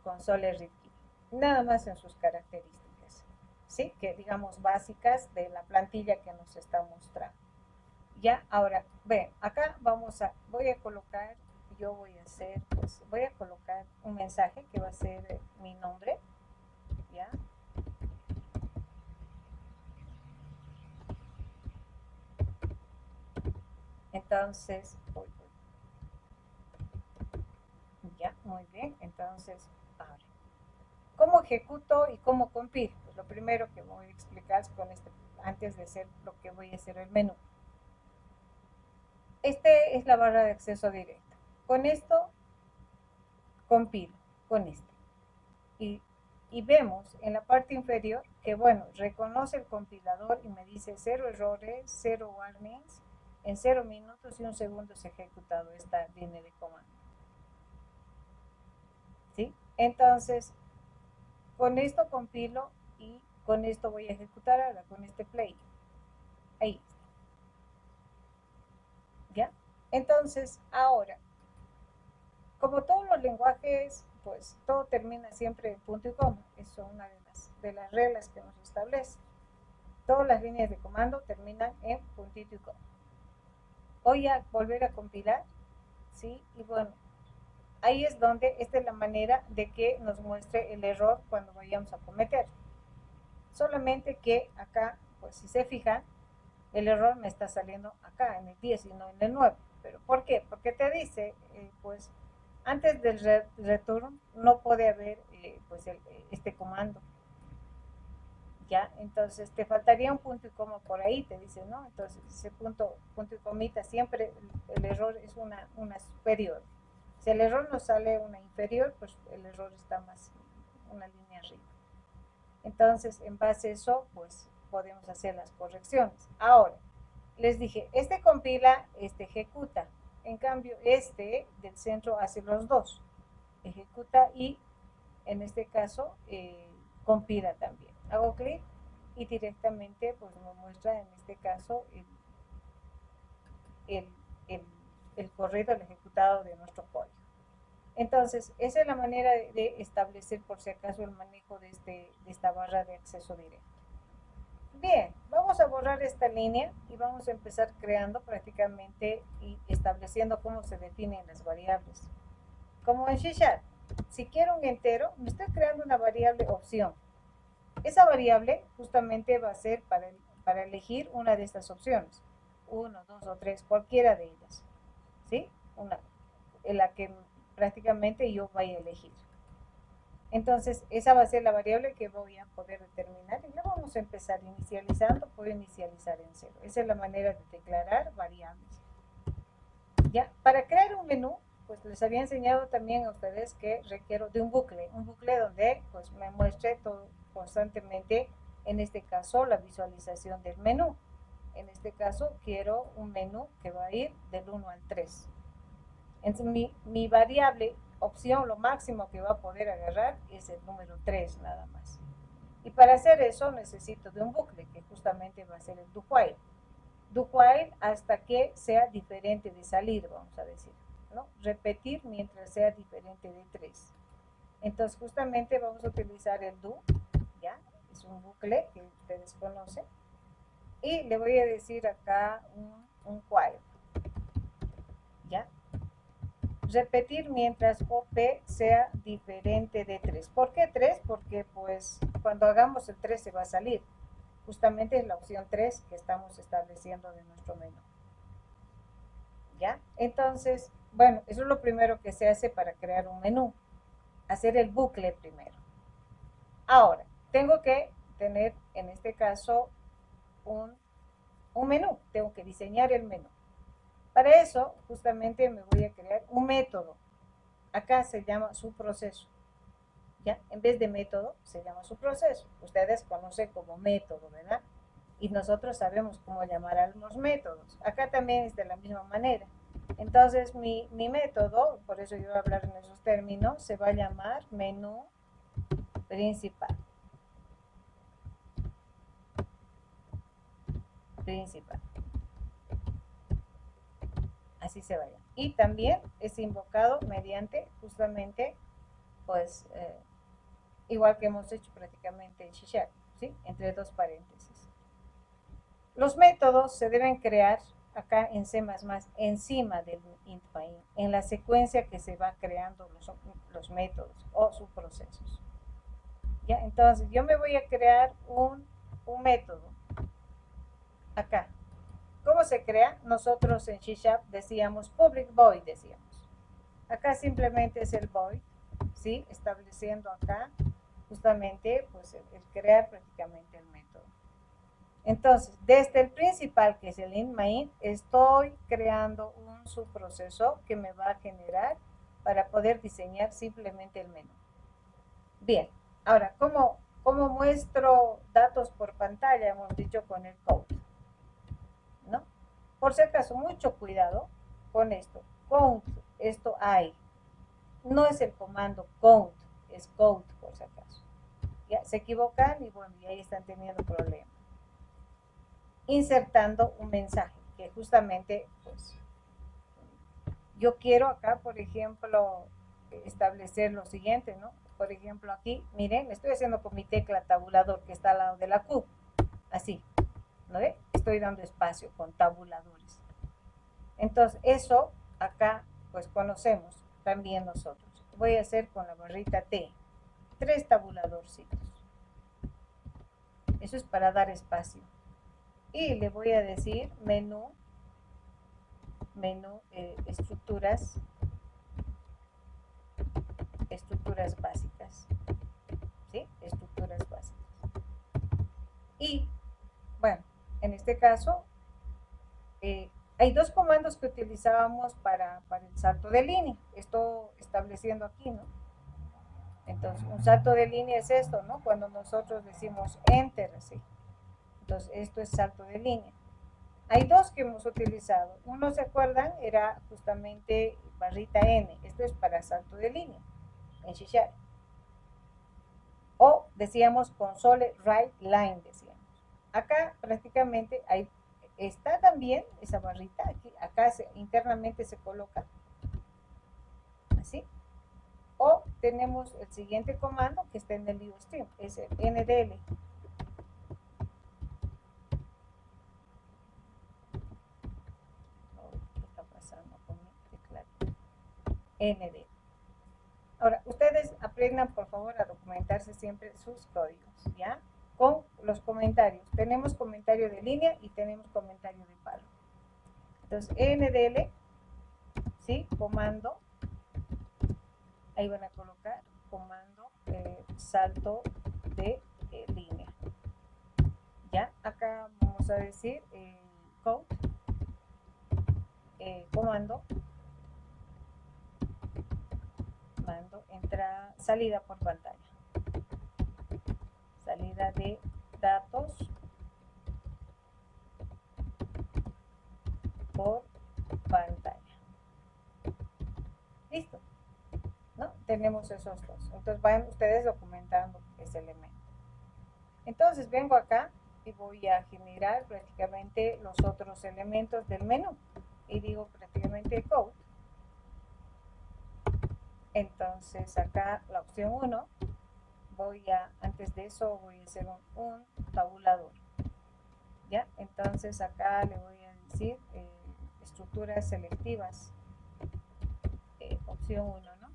console read key. Nada más en sus características, ¿sí? Que digamos básicas de la plantilla que nos está mostrando. Ya, ahora, ven, acá voy a colocar, voy a colocar un mensaje que va a ser mi nombre, ¿ya? Entonces, ya, muy bien. Entonces, ahora, ¿cómo ejecuto y cómo compilo? Pues lo primero que voy a explicar es con antes de hacer lo que voy a hacer el menú. Este es la barra de acceso directo. Con esto, compilo, con este. Y vemos en la parte inferior que, bueno, reconoce el compilador y me dice 0 errores, 0 warnings, en 0 minutos y 1 segundo se ha ejecutado esta línea de comando. ¿Sí? Entonces, con esto compilo y con esto voy a ejecutar ahora, con este play. Ahí está. ¿Ya? Entonces, ahora, como todos los lenguajes, pues todo termina siempre en punto y coma. Eso es una de las reglas que nos establece. Todas las líneas de comando terminan en puntito y coma. Voy a volver a compilar, ¿sí? Y bueno, ahí es donde esta es la manera de que nos muestre el error cuando vayamos a cometer. Solamente que acá, pues si se fijan, el error me está saliendo acá en el 10 y no en el 9. ¿Pero por qué? Porque te dice, pues antes del return no puede haber pues este comando. ¿Ya? Entonces te faltaría un punto y coma por ahí, te dice, ¿no? Entonces ese punto y comita siempre el error es una superior. Si el error nos sale una inferior, pues el error está más una línea arriba. Entonces, en base a eso, pues podemos hacer las correcciones. Ahora, les dije, este compila, este ejecuta. En cambio, este del centro hace los dos. Ejecuta y, en este caso, compila también. Hago clic y directamente pues me muestra en este caso el corrido, el ejecutado de nuestro código. Entonces, esa es la manera de establecer por si acaso el manejo de esta barra de acceso directo. Bien, vamos a borrar esta línea y vamos a empezar creando prácticamente y estableciendo cómo se definen las variables. Como en C#, si quiero un entero, me estoy creando una variable opción. Esa variable justamente va a ser para elegir una de estas opciones. 1, 2 o 3, cualquiera de ellas. ¿Sí? En la que prácticamente yo voy a elegir. Entonces, esa va a ser la variable que voy a poder determinar y la vamos a empezar inicializando. Puedo inicializar en 0. Esa es la manera de declarar variables. Ya, para crear un menú, pues les había enseñado también a ustedes que requiero de un bucle donde pues me muestre todo constantemente, en este caso, la visualización del menú. En este caso, quiero un menú que va a ir del 1 al 3. Entonces, mi variable opción, lo máximo que va a poder agarrar es el número 3 nada más. Y para hacer eso necesito de un bucle, que justamente va a ser el do while. Do while hasta que sea diferente de salir, vamos a decir, ¿no? Repetir mientras sea diferente de 3. Entonces, justamente vamos a utilizar el do, ¿ya? Es un bucle que ustedes conocen. Y le voy a decir acá un while, ¿ya? Repetir mientras OP sea diferente de 3. ¿Por qué 3? Porque pues cuando hagamos el 3 se va a salir. Justamente es la opción 3 que estamos estableciendo de nuestro menú. ¿Ya? Entonces, bueno, eso es lo primero que se hace para crear un menú. Hacer el bucle primero. Ahora, tengo que tener, en este caso, un menú. Tengo que diseñar el menú. Para eso, justamente me voy a crear un método. Acá se llama su proceso. ¿Ya? En vez de método, se llama su proceso. Ustedes conocen como método, ¿verdad? Y nosotros sabemos cómo llamar a los métodos. Acá también es de la misma manera. Entonces, mi método, por eso yo voy a hablar en esos términos, se va a llamar menú principal. Así se vaya. Y también es invocado mediante justamente, pues, igual que hemos hecho prácticamente en C#, ¿sí? Entre dos paréntesis. Los métodos se deben crear acá en C++, encima del int main, en la secuencia que se va creando los métodos o subprocesos. ¿Ya? Entonces, yo me voy a crear un método acá. ¿Cómo se crea? Nosotros en C# decíamos public void, decíamos. Acá simplemente es el void, ¿sí? Estableciendo acá justamente pues el crear prácticamente el método. Entonces, desde el principal, que es el int main, estoy creando un subproceso que me va a generar para poder diseñar simplemente el menú. Bien, ahora, ¿cómo muestro datos por pantalla? Hemos dicho con el code, ¿no? Por si acaso, mucho cuidado con esto. Count, esto hay. No es el comando count, es code, por si acaso. Ya, se equivocan y bueno, y ahí están teniendo problemas. Insertando un mensaje, que justamente, pues, yo quiero acá, por ejemplo, establecer lo siguiente, ¿no? Por ejemplo, aquí, miren, estoy haciendo con mi tecla tabulador que está al lado de la Q. Así, ¿no ve? Estoy dando espacio con tabuladores. Entonces, eso acá, pues, conocemos también nosotros. Voy a hacer con la barrita T 3 tabuladorcitos. Eso es para dar espacio. Y le voy a decir menú estructuras básicas, ¿sí? Estructuras básicas. Y bueno, en este caso hay dos comandos que utilizábamos para el salto de línea. Esto estableciendo aquí, ¿no? Entonces, un salto de línea es esto, ¿no? Cuando nosotros decimos enter, así. Entonces, esto es salto de línea. Hay dos que hemos utilizado. Uno, ¿se acuerdan? Era justamente barrita N. Esto es para salto de línea en C#. O decíamos console write line, decíamos. Acá prácticamente está también esa barrita. Aquí, acá internamente se coloca así. O tenemos el siguiente comando que está en el IOStream, es el ndl. ¿Qué está pasando con mi teclado? ND. Ahora, ustedes aprendan por favor a documentarse siempre sus códigos, ¿ya? Con los comentarios. Tenemos comentario de línea y tenemos comentario de palo. Entonces, ndl, ¿sí? Comando ahí van a colocar comando salto de línea. Ya, acá vamos a decir code, comando, mando, entrada, salida por pantalla, salida de datos por pantalla. Listo, ¿no? Tenemos esos dos. Entonces vayan ustedes documentando ese elemento. Entonces vengo acá y voy a generar prácticamente los otros elementos del menú. Y digo prácticamente code. Entonces acá la opción 1, antes de eso voy a hacer un tabulador. ¿Ya? Entonces acá le voy a decir estructuras selectivas. Opción 1, ¿no?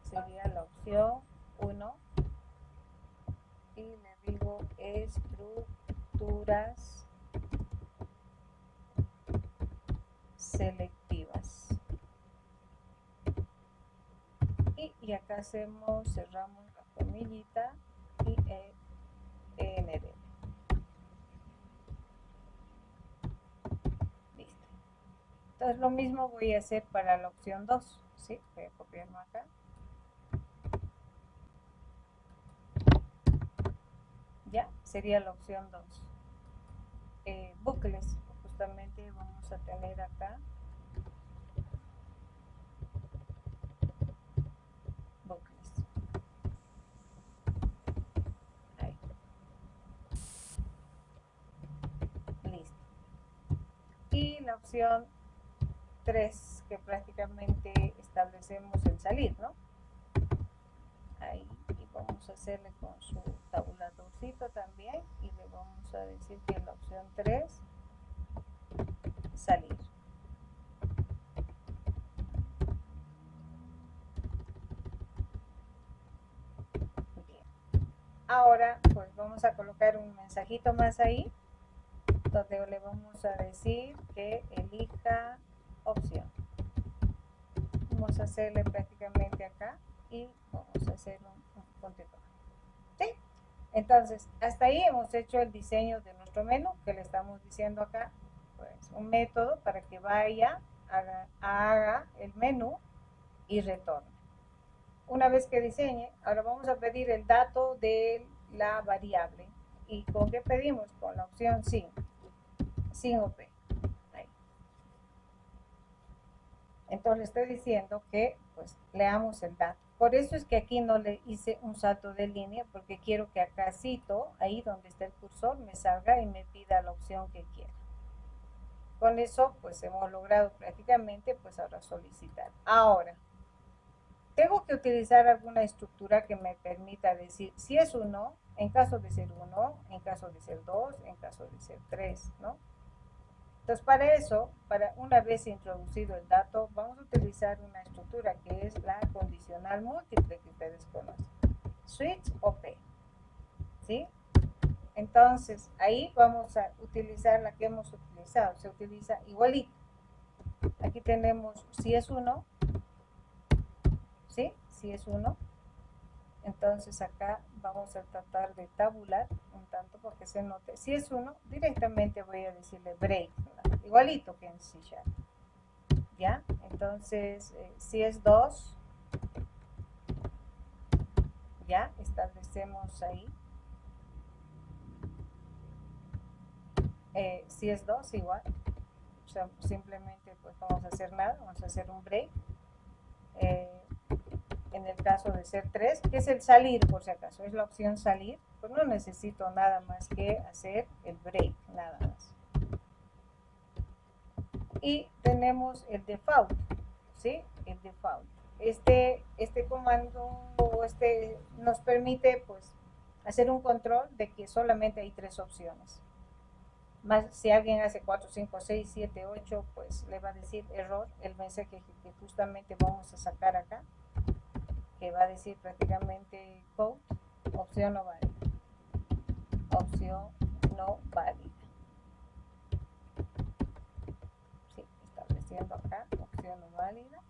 Sería la opción 1 y le digo estructuras selectivas y acá hacemos, cerramos la comillita y env. Listo. Entonces lo mismo voy a hacer para la opción 2, ¿sí? Voy a copiarlo acá. Ya, sería la opción 2. Bucles, justamente vamos a tener acá bucles. Ahí. Listo. Y la opción 3, que prácticamente establecemos el salir, ¿no? Ahí, y vamos a hacerle con su tabuladorcito también y le vamos a decir que la opción 3, salir. Bien. Ahora pues vamos a colocar un mensajito más ahí donde le vamos a decir que elija opción. Vamos a hacerle prácticamente acá y vamos a hacer un contenedor. ¿Sí? Entonces, hasta ahí hemos hecho el diseño de nuestro menú, que le estamos diciendo acá, pues un método para que vaya, haga el menú y retorne. Una vez que diseñe, ahora vamos a pedir el dato de la variable. ¿Y con qué pedimos? Con la opción sin OP. Ahí. Entonces le estoy diciendo que pues leamos el dato. Por eso es que aquí no le hice un salto de línea, porque quiero que acá cito, ahí donde está el cursor, me salga y me pida la opción que quiera. Con eso pues hemos logrado prácticamente pues ahora solicitar. Ahora, tengo que utilizar alguna estructura que me permita decir si es 1, en caso de ser 1, en caso de ser 2, en caso de ser 3, ¿no? Entonces, para eso, para una vez introducido el dato, vamos a utilizar una estructura que es la condicional múltiple que ustedes conocen. Switch OP. ¿Sí? Entonces, ahí vamos a utilizar la que hemos utilizado. Se utiliza igualito. Aquí tenemos si es 1, ¿sí? Si es 1. Entonces acá vamos a tratar de tabular un tanto porque se note. Si es 1, directamente voy a decirle break, ¿no? Igualito que en C#. ¿Ya? Entonces, si es 2, ya establecemos ahí. Si es 2, igual. O sea, simplemente pues vamos a hacer nada, vamos a hacer un break. En el caso de ser 3, que es el salir por si acaso, es la opción salir, pues no necesito nada más que hacer el break, nada más. Y tenemos el default, ¿sí? El default. Este comando nos permite pues hacer un control de que solamente hay 3 opciones. Más si alguien hace 4, 5, 6, 7, 8, pues le va a decir error el mensaje que justamente vamos a sacar acá, que va a decir prácticamente code, opción no válida. Opción no válida. Sí, estableciendo acá, opción no válida.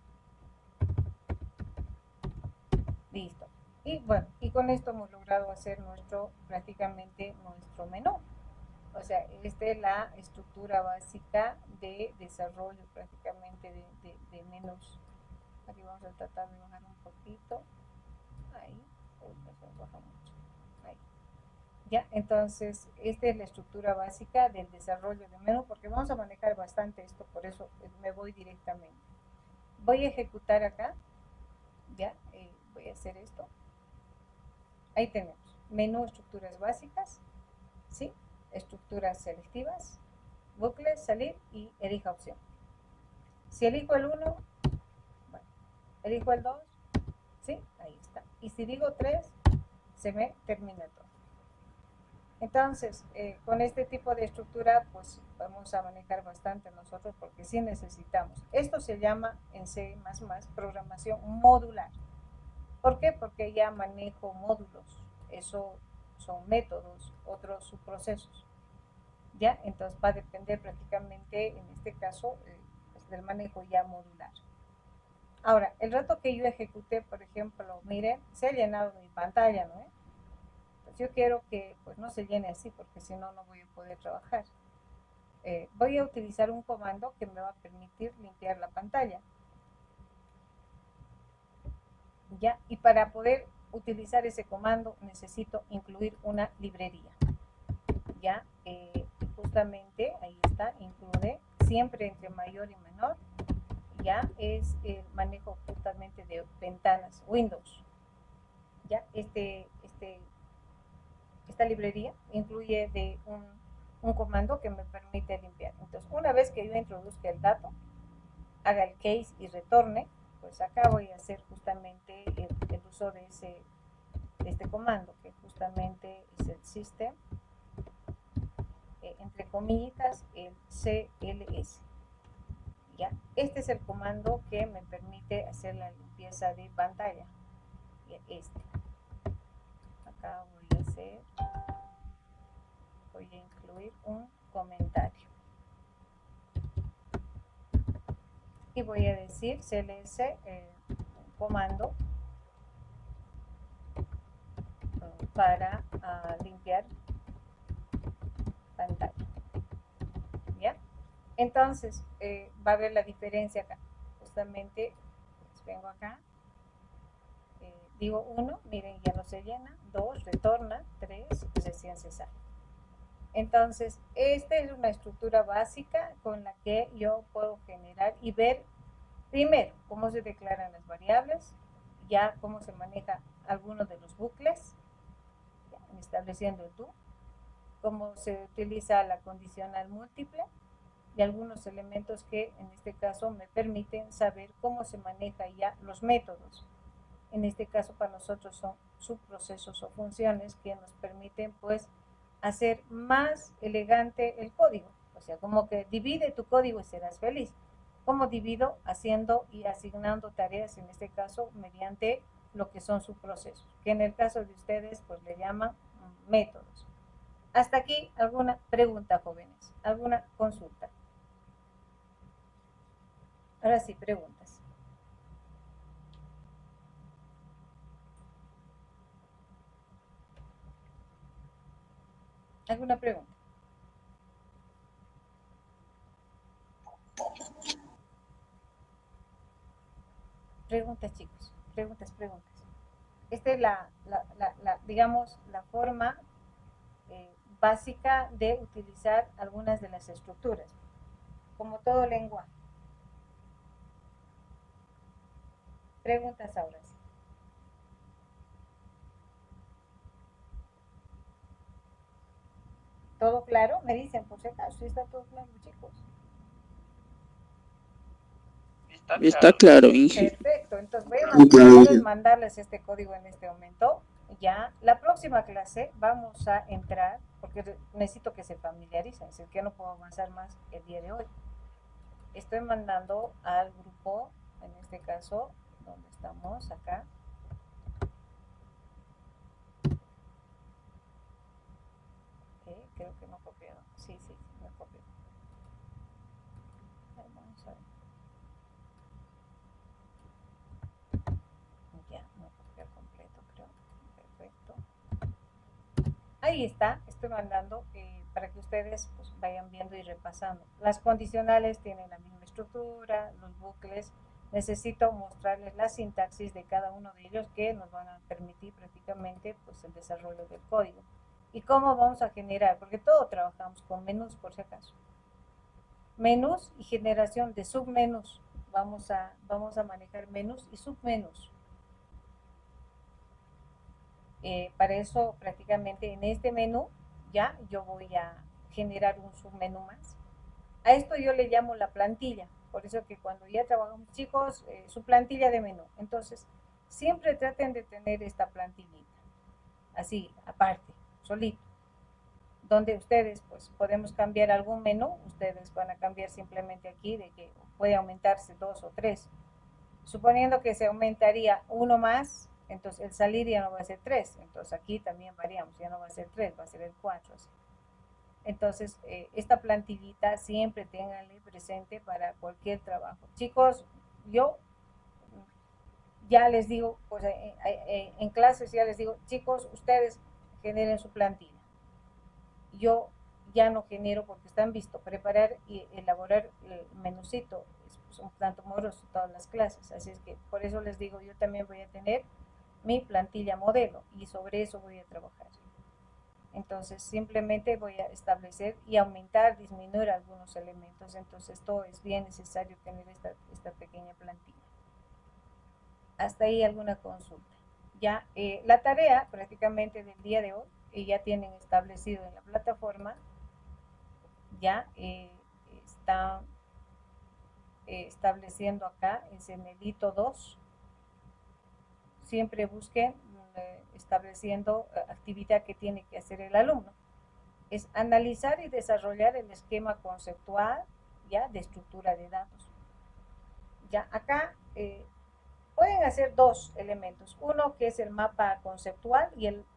Listo. Y bueno, y con esto hemos logrado hacer prácticamente nuestro menú. O sea, esta es la estructura básica de desarrollo prácticamente de menús. Aquí vamos a tratar de bajar un poquito. Ahí. Uy, se baja mucho. Ahí. Ya, entonces, esta es la estructura básica del desarrollo de menú, porque vamos a manejar bastante esto, por eso me voy directamente. Voy a ejecutar acá, ya, voy a hacer esto. Ahí tenemos, menú estructuras básicas, ¿sí? Estructuras selectivas, bucles, salir y elija opción. Si elijo el 1, bueno, elijo el 2, ¿sí? Ahí está. Y si digo 3, se me termina todo. Entonces, con este tipo de estructura, pues vamos a manejar bastante nosotros porque sí necesitamos. Esto se llama en C++ programación modular. ¿Por qué? Porque ya manejo módulos. Eso son métodos, otros subprocesos. ¿Ya? Entonces va a depender prácticamente, en este caso, pues, del manejo ya modular. Ahora, el rato que yo ejecuté, por ejemplo, miren, se ha llenado mi pantalla, ¿no? Yo quiero que pues no se llene así porque si no, no voy a poder trabajar. Voy a utilizar un comando que me va a permitir limpiar la pantalla. ¿Ya? Y para poder utilizar ese comando necesito incluir una librería. ¿Ya? Justamente, ahí está, incluye siempre entre mayor y menor. Ya es el manejo justamente de ventanas Windows. ¿Ya? Esta librería incluye un comando que me permite limpiar. Entonces, una vez que yo introduzca el dato, haga el case y retorne, pues acá voy a hacer justamente el uso de este comando, que justamente es el system, entre comillas, el CLS. ¿Ya? Este es el comando que me permite hacer la limpieza de pantalla. Acá voy a incluir un comentario y voy a decir cls comando para limpiar pantalla. ¿Ya? Entonces va a haber la diferencia acá. Justamente pues vengo acá, digo 1, miren, ya no se llena, 2, retorna, 3, recién se sale. Entonces, esta es una estructura básica con la que yo puedo generar y ver primero cómo se declaran las variables, ya cómo se maneja algunos de los bucles, ya, estableciendo el do, cómo se utiliza la condicional múltiple y algunos elementos que en este caso me permiten saber cómo se maneja ya los métodos. En este caso para nosotros son subprocesos o funciones que nos permiten pues hacer más elegante el código. O sea, como que divide tu código y serás feliz. ¿Cómo divido? Haciendo y asignando tareas, en este caso, mediante lo que son subprocesos, que en el caso de ustedes pues le llaman métodos. Hasta aquí, ¿alguna pregunta, jóvenes? ¿Alguna consulta? Ahora sí, preguntas. ¿Alguna pregunta? Preguntas, chicos. Preguntas. Esta es digamos, la forma básica de utilizar algunas de las estructuras, como todo lenguaje. Preguntas ahora sí. ¿Todo claro? Me dicen, por si acaso, está todo claro, chicos. Está claro, Inge. Perfecto, entonces voy a mandarles este código en este momento. Ya, la próxima clase vamos a entrar, porque necesito que se familiaricen, es decir, que no puedo avanzar más el día de hoy. Estoy mandando al grupo, en este caso, donde estamos acá. Creo que no copiaron. Sí, me copió. Vamos a ver. Ya, no copió como Ahí está, estoy mandando para que ustedes pues, vayan viendo y repasando. Las condicionales tienen la misma estructura, los bucles. Necesito mostrarles la sintaxis de cada uno de ellos que nos van a permitir prácticamente pues, el desarrollo del código. ¿Y cómo vamos a generar? Porque todo trabajamos con menús por si acaso. Menús y generación de submenús. Vamos a manejar menús y submenús. Para eso prácticamente en este menú ya yo voy a generar un submenú más. A esto yo le llamo la plantilla, por eso que cuando ya trabajamos chicos, su plantilla de menú. Entonces, siempre traten de tener esta plantillita, así, aparte, solito, donde ustedes pues podemos cambiar algún menú, ustedes van a cambiar simplemente aquí de que puede aumentarse 2 o 3. Suponiendo que se aumentaría uno más, entonces el salir ya no va a ser 3, entonces aquí también variamos, ya no va a ser 3, va a ser el 4. Así. Entonces, esta plantillita siempre ténganle presente para cualquier trabajo. Chicos, yo ya les digo, pues en clases ya les digo, chicos, ustedes generen su plantilla. Yo ya no genero porque están visto preparar y elaborar el menucito es un tanto moroso todas las clases, así es que por eso les digo, yo también voy a tener mi plantilla modelo y sobre eso voy a trabajar. Entonces simplemente voy a establecer y aumentar, disminuir algunos elementos, entonces todo es bien necesario tener esta pequeña plantilla. Hasta ahí alguna consulta. Ya la tarea prácticamente del día de hoy ya tienen establecido en la plataforma, ya está estableciendo acá, es en el hito 2. Siempre busquen estableciendo actividad que tiene que hacer el alumno. Es analizar y desarrollar el esquema conceptual ya de estructura de datos. Ya acá pueden hacer dos elementos. Uno que es el mapa conceptual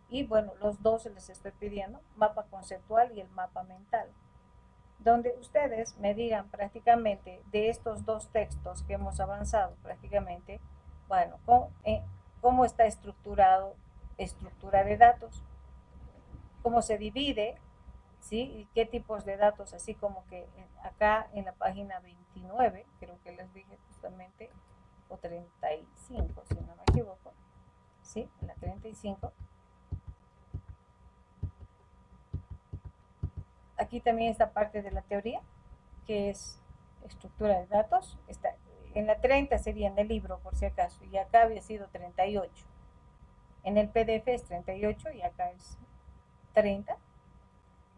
y bueno, los dos les estoy pidiendo, mapa conceptual y el mapa mental. Donde ustedes me digan prácticamente de estos dos textos que hemos avanzado prácticamente, bueno, cómo está estructurado, estructura de datos, cómo se divide, ¿sí? Y qué tipos de datos, así como que acá en la página 29, creo que les dije justamente, o 35, si no me equivoco, ¿sí? En la 35. Aquí también está parte de la teoría, que es estructura de datos. Está, en la 30 sería en el libro, por si acaso, y acá había sido 38. En el PDF es 38 y acá es 30,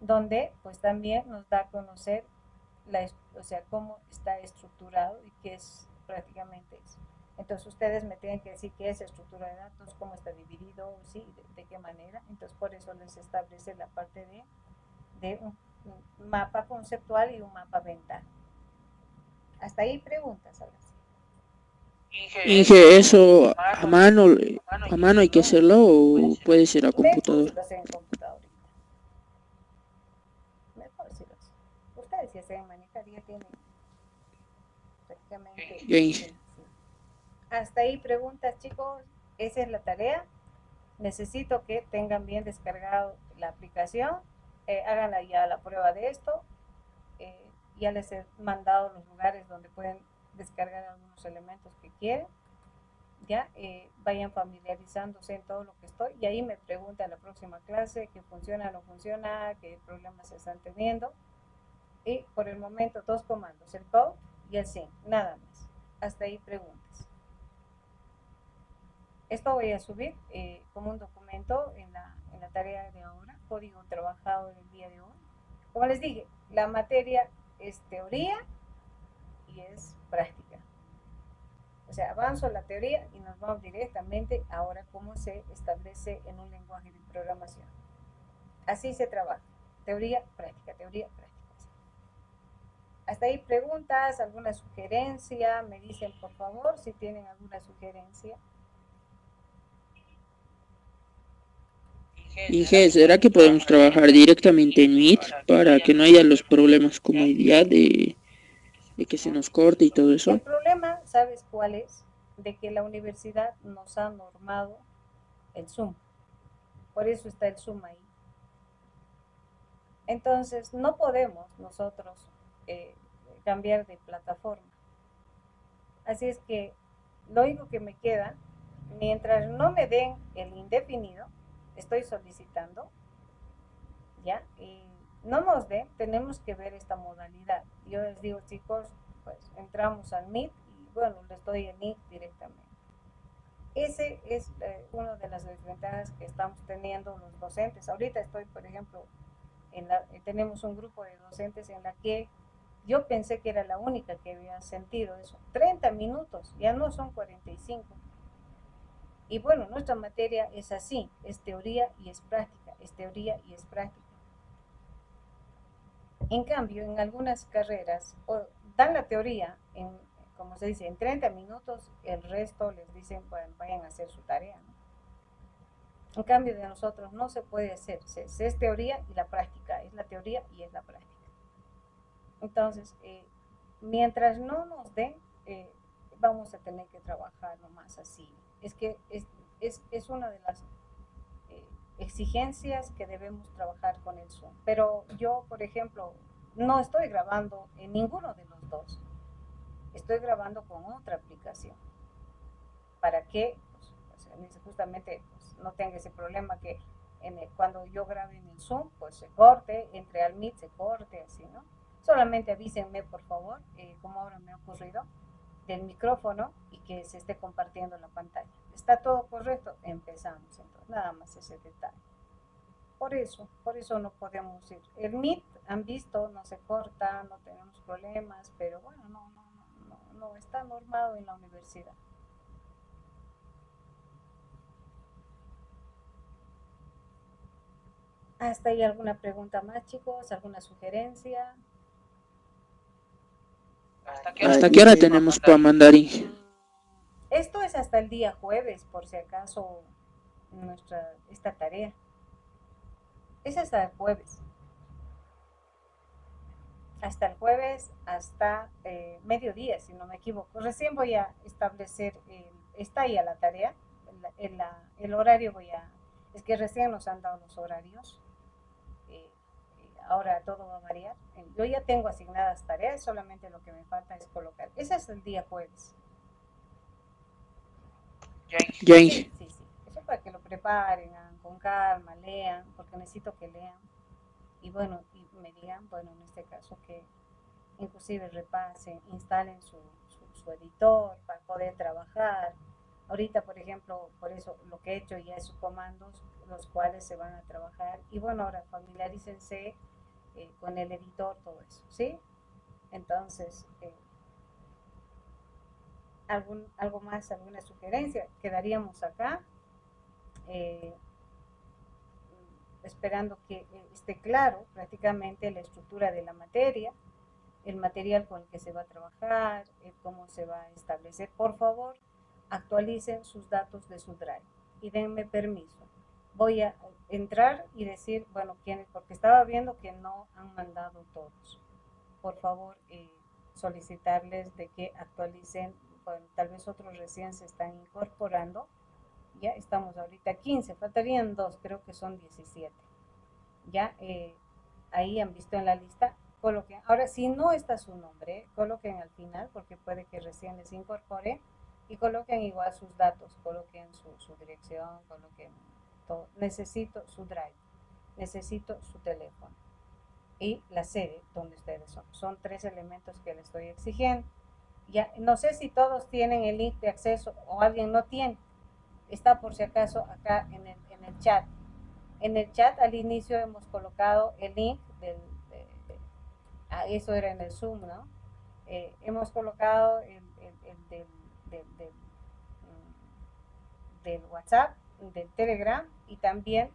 donde pues también nos da a conocer o sea, cómo está estructurado y qué es prácticamente eso. Entonces ustedes me tienen que decir qué es estructura de datos, cómo está dividido, ¿sí? de qué manera. Entonces por eso les establece la parte de un mapa conceptual y un mapa mental. Hasta ahí preguntas, ahora sí. Inge, ¿eso a mano hay que hacerlo o puede ser a computadora? Lo hacen en computadora. Mejor si los ustedes si hacen manejar ya tienen prácticamente. Sí. Hasta ahí preguntas, chicos. Esa es la tarea. Necesito que tengan bien descargado la aplicación. Hagan ya la prueba de esto. Ya les he mandado los lugares donde pueden descargar algunos elementos que quieren. Ya vayan familiarizándose en todo lo que estoy. Y ahí me preguntan en la próxima clase qué funciona, no funciona, qué problemas se están teniendo. Y por el momento dos comandos, el code y el sync, nada más. Hasta ahí preguntas. Esto voy a subir como un documento en la tarea de ahora, código trabajado del día de hoy. Como les dije, la materia es teoría y es práctica. O sea, avanzo la teoría y nos vamos directamente ahora cómo se establece en un lenguaje de programación. Así se trabaja, teoría, práctica, teoría, práctica. Hasta ahí preguntas, alguna sugerencia, me dicen por favor si tienen alguna sugerencia. Inge, ¿será que podemos trabajar directamente en Meet para que no haya los problemas como hoy día de que se nos corte y todo eso? El problema, ¿sabes cuál es? De que la universidad nos ha normado el Zoom. Por eso está el Zoom ahí. Entonces, no podemos nosotros cambiar de plataforma. Así es que lo único que me queda, mientras no me den el indefinido, estoy solicitando, ¿ya? Y no nos den, tenemos que ver esta modalidad. Yo les digo, chicos, pues entramos al Meet y bueno, les doy el link directamente. Ese es una de las desventajas que estamos teniendo los docentes. Ahorita estoy, por ejemplo, tenemos un grupo de docentes en la que yo pensé que era la única que había sentido eso. 30 minutos, ya no son 45. Y bueno, nuestra materia es así, es teoría y es práctica, es teoría y es práctica. En cambio, en algunas carreras dan la teoría, como se dice, en 30 minutos, el resto les dicen, bueno, vayan a hacer su tarea, ¿no? En cambio, de nosotros no se puede hacer, es teoría y la práctica, es la teoría y es la práctica. Entonces, mientras no nos den, vamos a tener que trabajar nomás así. Es que es una de las exigencias que debemos trabajar con el Zoom. Pero yo, por ejemplo, no estoy grabando en ninguno de los dos. Estoy grabando con otra aplicación. Para que pues, justamente pues, no tenga ese problema que cuando yo grabe en el Zoom, pues se corte, entre al Meet se corte, así, ¿no? Solamente avísenme, por favor, como ahora me ha ocurrido, del micrófono y que se esté compartiendo la pantalla. ¿Está todo correcto? Empezamos, entonces, nada más ese detalle. Por eso no podemos ir. El Meet, han visto, no se corta, no tenemos problemas, pero bueno, no está normado en la universidad. ¿Hasta ahí alguna pregunta más, chicos? ¿Alguna sugerencia? ¿Hasta qué hora tenemos para mandar, Inge? Esto es hasta el día jueves, por si acaso, esta tarea. Es hasta el jueves. Hasta el jueves, hasta mediodía, si no me equivoco. Recién voy a establecer, está ahí a la tarea, el horario es que recién nos han dado los horarios. Ahora todo va a variar. Yo ya tengo asignadas tareas, solamente lo que me falta es colocar. Ese es el día jueves. Ya, Inge. Sí. Eso para que lo preparen, con calma, lean, porque necesito que lean. Y bueno, y me digan, bueno, en este caso que inclusive repasen, instalen su editor para poder trabajar. Ahorita, por ejemplo, por eso lo que he hecho ya es comandos, los cuales se van a trabajar. Y bueno, ahora familiarícense con el editor, todo eso, ¿sí? Entonces, algo más, alguna sugerencia, quedaríamos acá, esperando que esté claro prácticamente la estructura de la materia, el material con el que se va a trabajar, cómo se va a establecer. Por favor, actualicen sus datos de su Drive y denme permiso. Voy a entrar y decir, bueno, quiénes, porque estaba viendo que no han mandado todos. Por favor, solicitarles de que actualicen, bueno, tal vez otros recién se están incorporando. Ya estamos ahorita 15, faltarían 2, creo que son 17. Ya ahí han visto en la lista, coloquen. Ahora, si no está su nombre, coloquen al final, porque puede que recién les incorpore, y coloquen igual sus datos, coloquen su dirección, coloquen todo. Necesito su Drive, necesito su teléfono y la sede donde ustedes son. Son 3 elementos que les estoy exigiendo. Ya, no sé si todos tienen el link de acceso o alguien no tiene. Está por si acaso acá en el chat. En el chat al inicio hemos colocado el link eso era en el Zoom, ¿no? Hemos colocado el del WhatsApp, del Telegram y también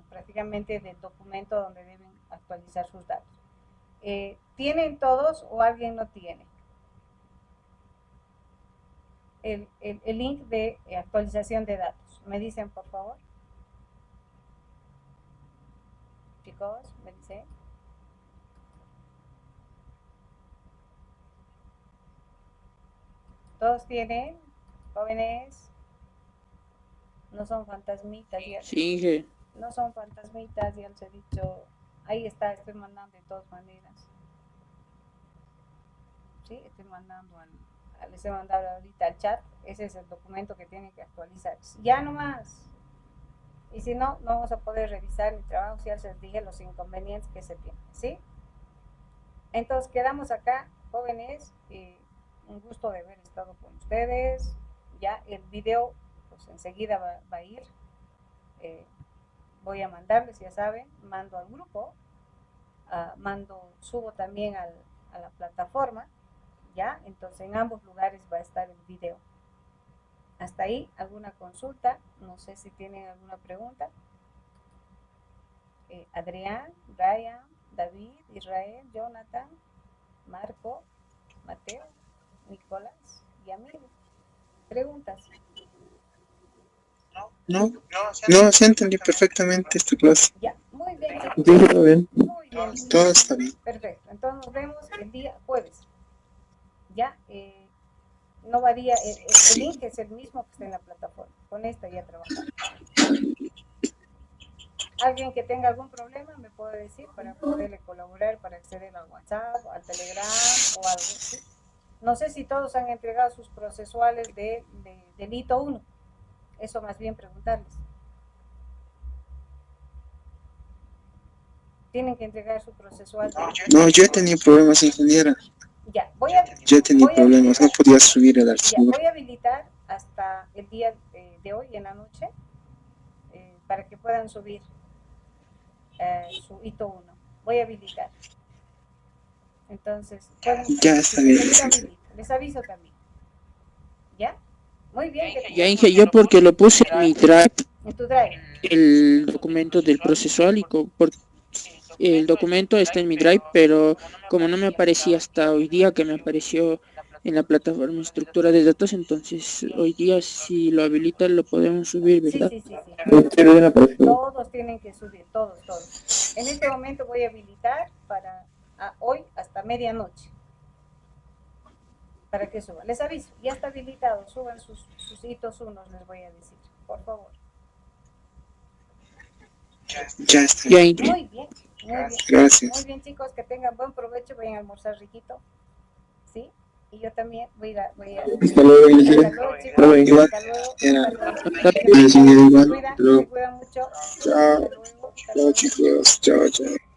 prácticamente del documento donde deben actualizar sus datos. ¿Tienen todos o alguien no tiene? El link de actualización de datos. ¿Me dicen, por favor? Chicos, ¿me dicen? ¿Todos tienen? ¿Jóvenes? No son fantasmitas. Sí, Inge. No son fantasmitas, ya les he dicho. Ahí está, estoy mandando de todas maneras. Sí, estoy mandando les he mandado ahorita al chat. Ese es el documento que tienen que actualizar. Ya no más. Y si no, no vamos a poder revisar mi trabajo, si ya les dije los inconvenientes que se tienen, ¿sí? Entonces, quedamos acá, jóvenes, un gusto de haber estado con ustedes. Ya el video, pues enseguida va a ir. Voy a mandarles, ya saben, mando al grupo, subo también a la plataforma, ¿ya? Entonces, en ambos lugares va a estar el video. Hasta ahí, ¿alguna consulta? No sé si tienen alguna pregunta. Adrián, Brian, David, Israel, Jonathan, Marco, Mateo, Nicolás y Amigo. ¿Preguntas? No, sí entendí perfectamente esta clase. Ya, muy bien. Sí, todo bien. Muy bien. Todo está bien. Perfecto. Entonces nos vemos el día jueves. Ya, no varía, el link es el mismo que está en la plataforma. Con esta ya trabajamos. Alguien que tenga algún problema me puede decir para poderle colaborar, para acceder al WhatsApp, al Telegram o algo así. No sé si todos han entregado sus procesuales del hito 1. Eso más bien preguntarles. Tienen que entregar su procesual. No, yo he tenido problemas, ingeniera. Ya, Yo he tenido problemas, no podía subir el ya, archivo. voy a habilitar hasta el día de hoy en la noche para que puedan subir su hito 1. Voy a habilitar. Entonces, Ya está bien. Les aviso también. ¿Ya? Muy bien. Ya, Inge, yo porque lo puse en mi drive, En tu drive. el documento del procesual, y el documento está en mi drive, pero como no me aparecía hasta hoy día, que me apareció en la plataforma estructura de datos, entonces hoy día si lo habilitan lo podemos subir, ¿verdad? Sí. Sí, bien apareció. Todos tienen que subir, todos. En este momento voy a habilitar para hoy hasta medianoche. Para que suban. Les aviso, ya está habilitado. Suban sus hitos unos, les voy a decir. Por favor. Ya está Ya, bien. Inge. Muy bien. Gracias. Muy bien, chicos, que tengan buen provecho, vayan a almorzar riquito. ¿Sí? Y yo también voy a Hasta luego, Ingeniera. hasta luego, chicos. Hasta luego. Hasta luego. Gracias, igual. Se cuidan mucho. Chao. Hasta luego. Chao, chicos. Chao.